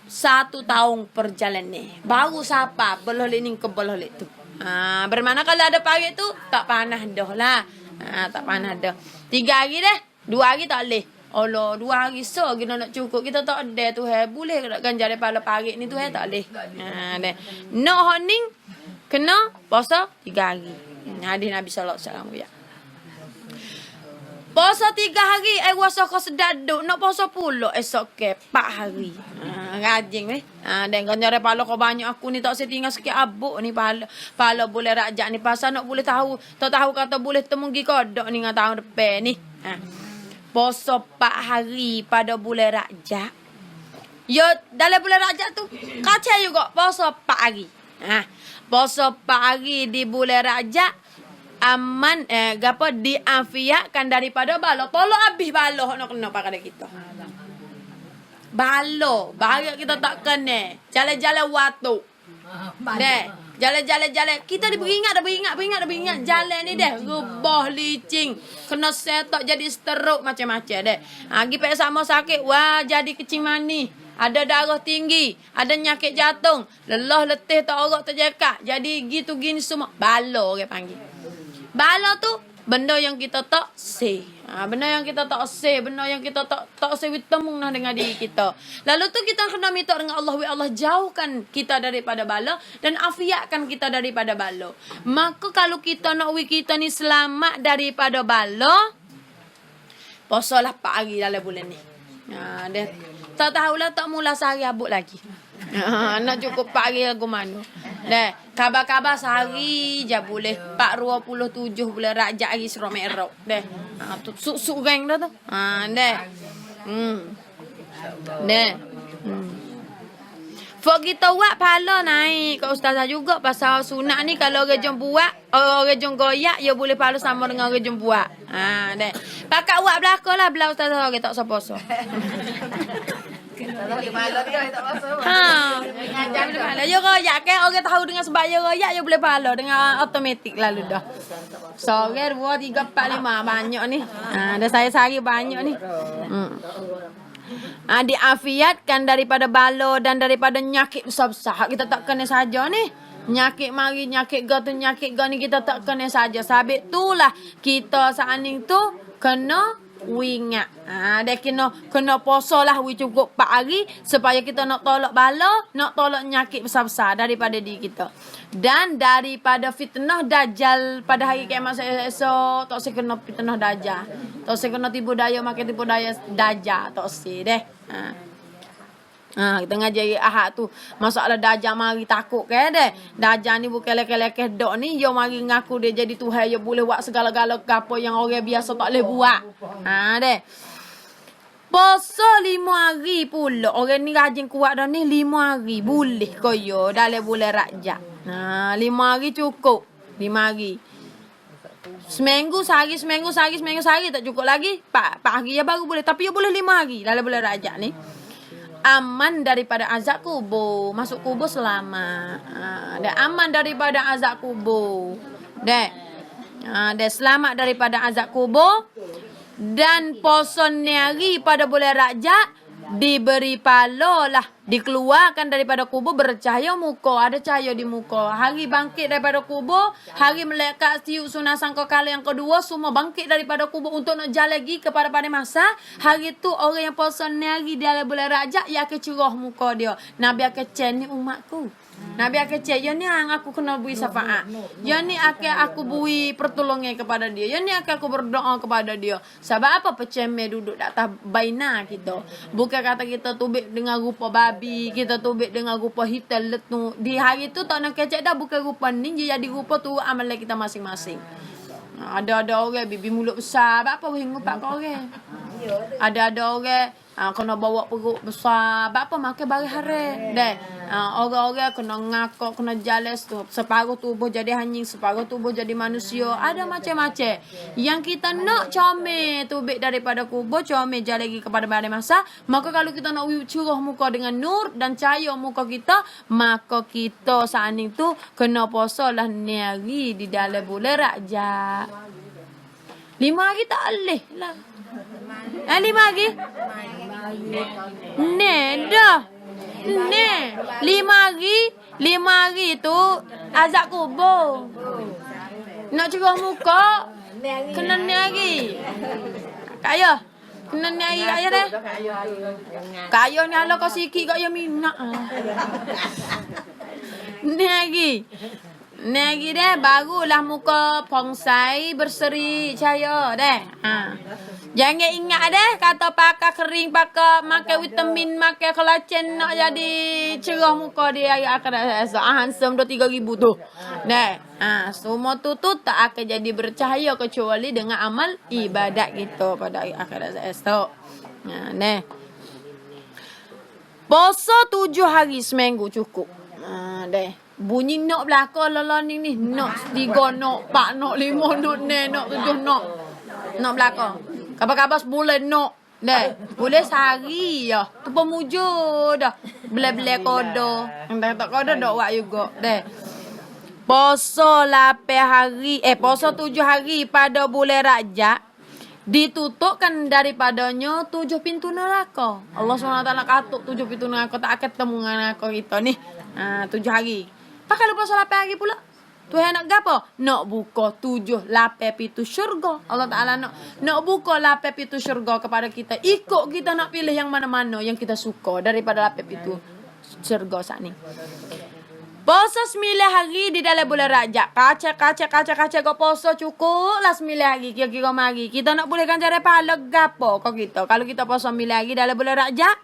1 tahun perjalanan. Baru siapa belah ni ke belah tu. Bermakna kalau ada parit tu tak panas dah lah. Tak panas dah. 3 hari dah, 2 hari tak boleh. Allah 2 hari so kita nak cukup. Kita tak ada tu boleh nak ganjar daripada pagi ni tu tak boleh. Deh. Nak honing kena puasa 3 hari. Hadis Nabi sallallahu alaihi wasallam ya. Puasa 3 hari, puasa kau sedaduk. Nak puasa pula esok ke 4 hari. Rajin weh. Dan ganjar pala kau banyak aku ni tak setinggal sikit abuk ni pala. Pala boleh rajak ni pasal nak boleh tahu. Tak tahu kata boleh temu gi kodok ni dengan tahun depan ni. Puasa 4 hari pada bulan Rajab. Ya dalam bulan Rajab tu kacau juga puasa 4 hari. Puasa 4 hari di bulan Rajab aman gapo diafiatkan daripada bala. Tolong habis bala nak kena pada kita. Bala, bahaya kita tak kena. Jalan-jalan waktu. Deh, jalan-jalan. Kita beringat. Jalan ni deh, rebah licing. Kena setok jadi stroke macam-macam deh. Pergi pek sama sakit, wah jadi kecing mani. Ada darah tinggi, ada nyakit jantung, lelah letih tak orak terjekak. Jadi gitu gini semua. Bala orang panggil. Bala tu benda yang kita tak say. Benda yang kita tak say, benda yang kita tak say bertemu dengan diri kita. Lalu tu kita kena minta dengan Allah, Allah jauhkan kita daripada bala dan afiatkan kita daripada bala. Maka kalau kita nak kita ni selamat daripada bala, puasalah 4 hari dalam bulan ni. Dia tak tahulah tak mula sehari abuk lagi. Nak cukup 4 hari lagu mana. Dah, kabar-kabar sehari je boleh 427 bulan Rajab hari Isra Mi'raj. Dah. Tu suk geng dah tu. Dah. Dah. Fok kita buat pahala naik kat ustazah juga pasal sunat ni kalau orang jom buat, orang jom goyak ya boleh pahala sama dengan orang jom buat. Dah. Pakak buat belakalah belah ustazah orang tak puasa. Kalau di malam dia tak masuk. Ya royak kan orang tahu dengan sebab ya royak ya boleh pahala dengan automatik lalu dah. Sore 2 3 4 5 banyak ni. Dah saya sehari banyak ni. Diafiatkan daripada bala dan daripada nyakit besar-besar. Kita tak kena saja ni. Nyakit mari, nyakit ga ni kita tak kena saja. Sabit itulah kita saning tu kena ingat. Dia kena puasa lah cukup 4 hari supaya kita nak tolak bala, nak tolak nyakit besar-besar daripada diri kita. Dan daripada fitnah dajjal pada hari kiamat esok, tak usah kena fitnah dajjal. Tak usah kena tipu daya makan tipu daya dajjal, tak usah deh. Kita ngajari Ahad tu masalah dajjal mari takut ke deh. Dajjal ni bukan lelaki-lelaki dok ni yo mari ngaku dia jadi Tuhan, yo boleh buat segala-gala apa yang orang biasa tak boleh buat. Deh. Puasa 5 hari pula. Orang ni rajin kuat dah ni 5 hari boleh koyo dalam bulan Rajab. 5 hari cukup. 5 hari. Seminggu sehari tak cukup lagi. 4 hari ya baru boleh. Tapi ya boleh 5 hari dalam bulan Rajab ni. Aman daripada azab kubur. Masuk kubur selamat. Dan aman daripada azab kubur. Dan selamat daripada azab kubur. Dan puasa ni hari pada bulan Rajab diberi pahala lah. Dikeluarkan daripada kubur bercahaya muka. Ada cahaya di muka. Hari bangkit daripada kubur. Hari melekat tiup sunat sangkakala yang kedua. Semua bangkit daripada kubur untuk nak jalan lagi kepada pada masa. Hari tu orang yang puasa ni hari dalam bulan Rajab. Ia akan cerah muka dia. Nabi akan cek ni umatku. Nabi akan cek, ya ni yang aku kena beri syafaat. Ya ni akan aku beri pertolongan kepada dia. Ya ni akan aku berdoa kepada dia. Sebab apa pecemeh duduk di atas baina kita. Bukan kata kita tubik dengan rupa babi. Kita tubik dengan rupa hitam letu. Di hari tu tak nak kecek dah. Bukan rupa ni. Jadi rupa tu amalan kita masing-masing. Ada orang bibi mulut besar. Apa ngupak kau orang. Ada orang kena bawa perut besar. Apa makan bari hari. Orang-orang kena ngakak, kena jales tu. Separuh tubuh jadi anjing, separuh tubuh jadi manusia. Ada macam-macam. Yang kita nak comel tubik daripada kubur, comel jalan lagi kepada pada masa. Maka kalau kita nak curah muka dengan nur dan cahaya muka kita, maka kita saat itu kena puasa lah ni hari di dalam bulan Rajab. 5 hari tak boleh lah. 5 hari? Dah. 5 hari tu azab kubur. Nak cerah muka kena ni hari. Kaya. Kena ni ayah deh. Kaya ni ala kau sikit kau yang minat. Ni lagi deh, barulah muka pongsai berseri cahaya deh. Jangan ingat deh, kata pakai kering, pakai makan vitamin, makan kolagen nak jadi cerah muka dia ayat akan handsome 2-3 ribu tu. Deh. Semua tu tak akan jadi bercahaya kecuali dengan amal ibadat kita pada akhirat esok. Deh. Puasa 7 hari seminggu cukup. Deh. Bunyi nok belakang lalan ni nok 3 nok 4 nok 5 nok 6 nok 7 nok belakang. Kabar-kabar sebulan nok deh. Boleh sehari ya. Tu pemujud dah. Bela-bela kodo. Tak kodo dak buat juga deh. Puasa 8 hari puasa 7 hari pada bulan Rajab ditutupkan daripadanya 7 pintu neraka. Allah SWT katuk 7 pintu neraka tak akan ketemu dengan neraka kita ni. 7 hari. Pak kalau puasa 8 hari pula. Tuhan nak gapo? Nak buka 7 8 pintu syurga. Allah Taala nak buka 8 pintu syurga kepada kita. Ikut kita nak pilih yang mana-mana yang kita suka daripada 8 pintu syurga saat ni. Puasa 9 hari di dalam bulan Rajab. Kaca kau puasa cukup lah 9 hari. Kira-kira mari. Kita nak bolehkan cara pahala gapo kau kita. Kalau kita puasa 9 hari dalam bulan Rajab.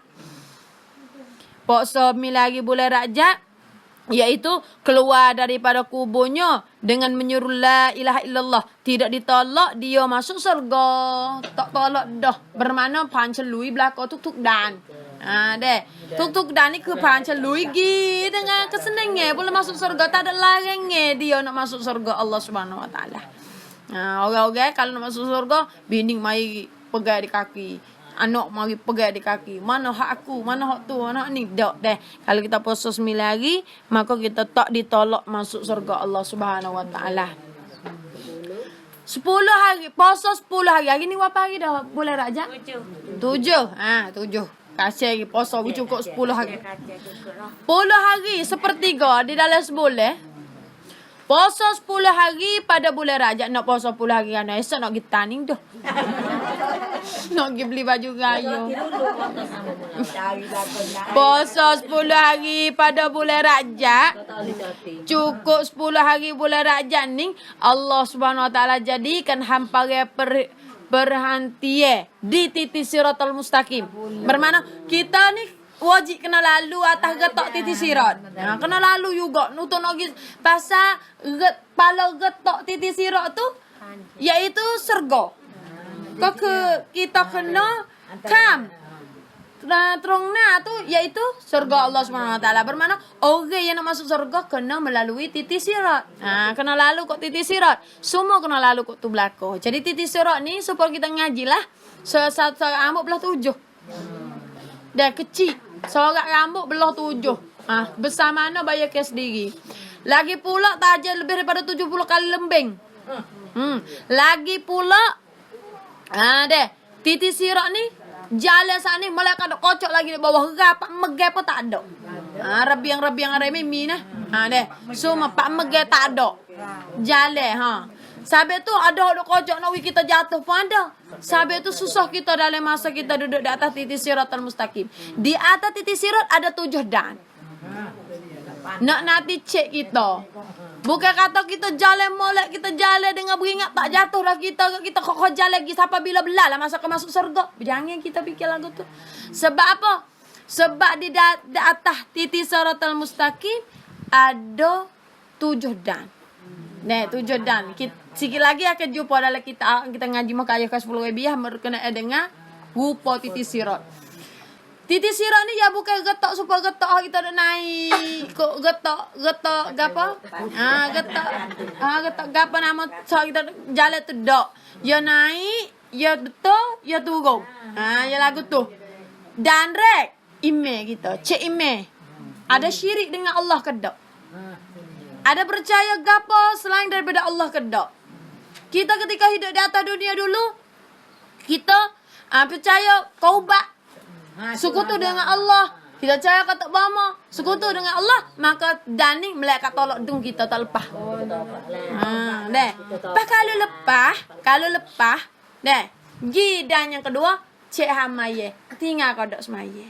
Puasa 9 hari bulan Rajab. Iaitu keluar daripada kuburnya dengan menyeru la ilaha illallah. Tidak ditolak dia masuk surga. Tak tolak dah. Bermakna pancelui belakang tuk-tuk dan. Deh. Tuk-tuk dan ni ke pancelui gi dengan kesenangan boleh masuk surga. Tak ada larangnya dia nak masuk surga Allah Subhanahu Wa Taala. Orang-orang kalau nak masuk surga, binding mai pegang di kaki. Anak mari pegang di kaki. Mana hak aku? Mana hak tu? Anak ni dak deh. Kalau kita puasa 9 hari, maka kita tak ditolak masuk surga Allah Subhanahu Wa Taala. 10 hari, puasa 10 hari. Hari ni berapa hari dah bulan Rajab? 7. 7. Kasih lagi puasa cukup 10 hari. 10 hari sepertiga di dalam sebulan. Puasa 10 hari pada bulan Rajab. Nak puasa 10 hari anak esok nak pergi tanding dah. Nak pergi beli baju raya. Puasa 10 hari pada bulan Rajab. Cukup 10 hari bulan Rajab ni Allah Subhanahu Wa Taala jadikan hampara berhenti di titik Siratal Mustaqim. Bermakna kita ni wajib kena lalu atas getok titik sirat. Kena lalu juga. Nutuk nak pasal pala getok titik sirat tu iaitu surga. Kita kena kam terong na tu iaitu surga Allah Subhanahu Wa Taala. Bermakna orang yang nak masuk surga kena melalui titik sirat. Kena lalu kok titik sirat. Semua kena lalu kok tu belakang. Jadi titik sirat ni supaya kita ngajilah satu rambut belah 7. Dah kecil. Sorak rambut belah 7. Besar mana bayar kes sendiri. Lagi pula tajam lebih daripada 70 kali lembing. Lagi pula deh titik sirat ni jalan saat ni malaikat ada kocok lagi di bawah rapak megai pun tak ada. Rabiang remi nah. Deh. Semua pak megai tak ada. Jalan Sabit tu ada kocok nak kita jatuh pun ada. Sabit tu susah kita dalam masa kita duduk di atas titik Siratal Mustaqim. Di atas titik sirat ada 7 dan. Nak nanti cek kita. Bukan kata kita jalan molek, kita jalan dengan beringat tak jatuh dah kita kok jalan lagi sampai bila belah lah masuk surga. Jangan kita fikir lagu tu. Sebab apa? Sebab di atas titik Siratal Mustaqim ada 7 dan. 7 dan. Sikit lagi akan jumpa dalam kita ngaji makayah ke 10 rupiah berkenaan dengan rupa titik sirat. Titik sirat ni ya bukan getok supaya getok kita nak naik. Kok getok gapo? Getok gapo nama so kita jalan tu dak. Ya naik, ya betul, ya turun. Ya lagu tu. Dan rek email kita, cek email. Ada syirik dengan Allah ke dak? Ada percaya gapo selain daripada Allah ke dak? Kita ketika hidup di atas dunia dulu, kita percaya taubat, sekutu dengan Allah. Kita percaya kata bama, sekutu dengan Allah, maka daning malaikat tolak dung kita tak lepas. Deh. Kalau lepas, deh. Dan yang kedua, cek hamaye. Tinggal kodok semaye.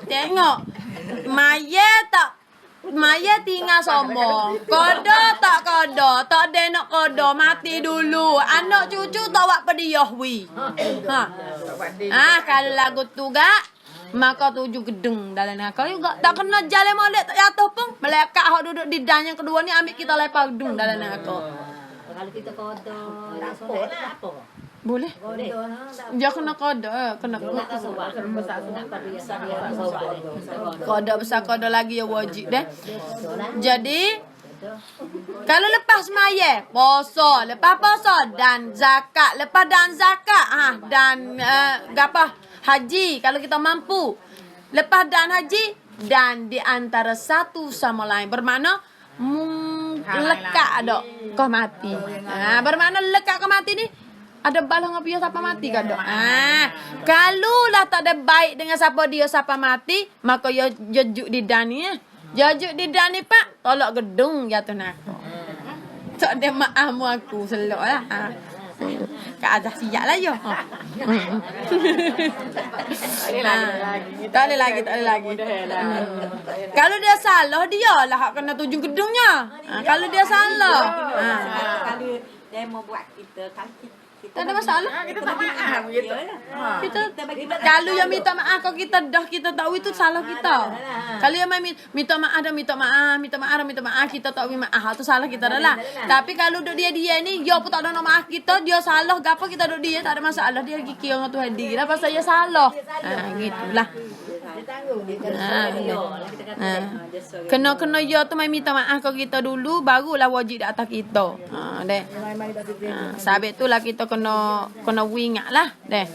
Tengok. Maya tinggal sombong. Kodo tak ada nak kodo mati dulu. Anak cucu tak wak pediah wi. Kalau lagu tu gak maka 7 gedung dalam nak. Kalau juga tak kena jalan molek tak jatuh pun. Melekat hok duduk di dan yang kedua ni ambil kita lepas gedung dalam nak. Kalau kita kodo, sunat apa? Boleh. Dia kena kodo, kena kodo besar kodo lagi ya wajib deh. Jadi kalau lepas maya, poso, lepas poso dan zakat, lepas dan zakat, dan apa haji kalau kita mampu. Lepas dan haji dan di antara satu sama lain bermakna lekat dok kau mati. Bermakna lekat kau mati ni ada balang apa dia siapa mati kan dok. Kalau lah tak ada baik dengan siapa dia siapa mati, maka yo jejuk di dani ya. Jejuk di dani pak, tolak gedung jatuh nak. Tak ada maafmu aku selok lah. Kak Azah siap lah yo. Tak ada lagi. Kalau dia salah dia lah kena tuju gedungnya. Kalau dia salah. Kalau dia mau buat kita tak ada masalah. Kita tak maaf gitu. Kita kalau yang minta maaf kalau kita tahu itu salah kita. Kalau yang minta maaf kita tahu maaf itu salah kita dah lah. Tapi kalau dia ni dia pun tak ada maaf kita, dia salah gapo kita duk dia tak ada masalah, dia kiki dengan Tuhan diri lah pasal dia salah. Gitulah. Kena ya tu mai minta maaf kalau kita dulu barulah wajib di atas kita. Deh. Sabit tu lah kita kena ingat lah deh.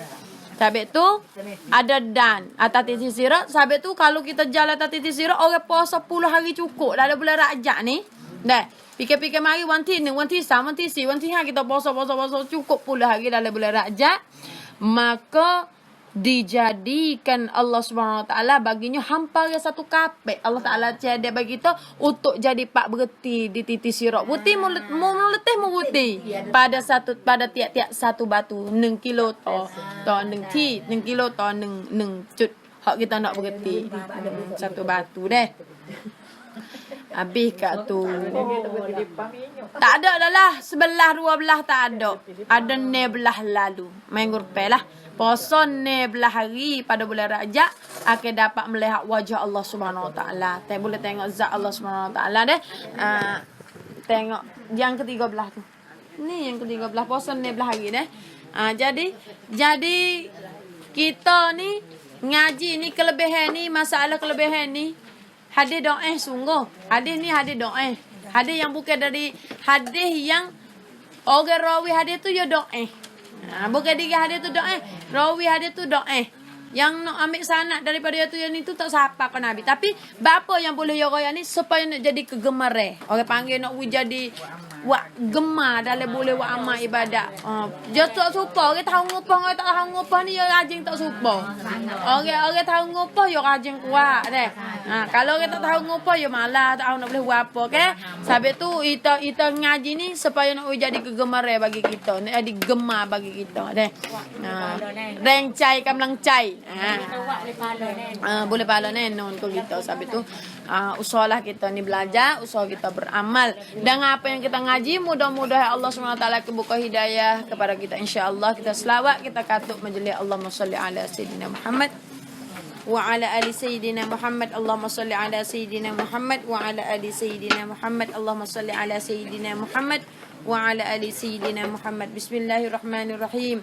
Sabit tu ada dan atas titik sirat. Sabit tu kalau kita jalan atas titik sirat orang puasa 10 hari cukup dalam bulan Rajab ni. Deh. Fikir-fikir mari wanti sama kita puasa cukup 10 hari dalam bulan Rajab. Maka dijadikan Allah Subhanahu Wa Taala baginya hampir satu kapek. Allah Taala tiada bagi kita untuk jadi pak bereti di titik sirat. Buti muletih buti pada tiap-tiap satu batu 6 kilo to 1 kilo to 1 cut hak kita nak bereti satu batu deh. Habis kat tu. Tak ada dah lah. 11-12 tak ada. Ada 16 lalu. Main gurpe lah. Puasa 16 hari pada bulan Rajab akan dapat melihat wajah Allah Subhanahu Wa Taala. Tak boleh tengok zat Allah Subhanahu Wa Taala deh. Tengok yang ke-13 tu. Ni yang ke-13 puasa 16 hari deh. Jadi kita ni ngaji ni kelebihan ni, masalah kelebihan ni hadis doa sungguh. Hadis ni hadis doa. Hadis yang bukan dari hadis yang orang rawi hadis tu ya doa. Bukan dia hadis tu doa. Rawi hadis tu doa. Yang nak ambil sanad daripada yang itu tak siapa kan Nabi. Tapi bapa yang boleh orang ni supaya nak jadi kegemar. Orang panggil nak jadi wak gemar dalam boleh wak amal ibadat. Dia tak suka. Orang tahu ngupah, orang tak tahu ngupah ni dia rajin tak suka. Orang tahu ngupah dia rajin kuat deh. Kalau orang tak tahu ngupah dia malas, tak tahu nak boleh buat apa ke. Sebab tu kita ngaji ni supaya nak jadi kegemar bagi kita. Nak jadi gemar bagi kita deh. Rencai kamlang cai. Boleh pahala nenon kau kita. Sebab tu usahalah kita ni belajar, usaha kita beramal. Dan apa yang kita ngaji mudah-mudahan Allah SWT kebuka hidayah kepada kita, insya-Allah. Kita selawat, kita katuk majlis Allahumma salli ala sayyidina Muhammad wa ala ali sayyidina Muhammad. Allahumma salli ala sayyidina Muhammad wa ala ali sayyidina Muhammad. Allahumma salli ala sayyidina Muhammad wa ala ali sayyidina Muhammad. Bismillahirrahmanirrahim.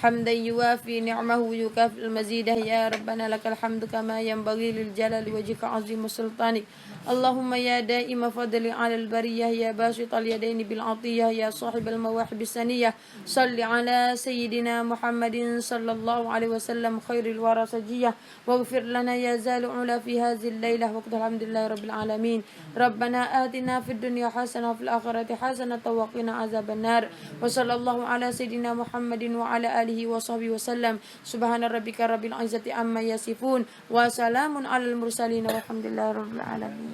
حمدا يوافي نعمه ويكافئ المزيد يا ربنا لك الحمد كما ينبغي للجلال وجهك عظيم سلطانك. اللهم يا دائم فضل على البرية يا باسط اليدين بالعطية يا صاحب المواهب السنية صل على سيدنا محمد صلى الله عليه وسلم خير الورى سجية واغفر لنا يا زال علا في هذه الليلة وقت الحمد لله رب العالمين. ربنا آتنا في الدنيا حسنة وفي الآخرة حسنة وقنا عذاب النار. وصلى الله على سيدنا محمد وعلى آله وصحبه وسلم. سبحان ربك رب العزة عما يصفون وسلام على المرسلين والحمد لله رب العالمين.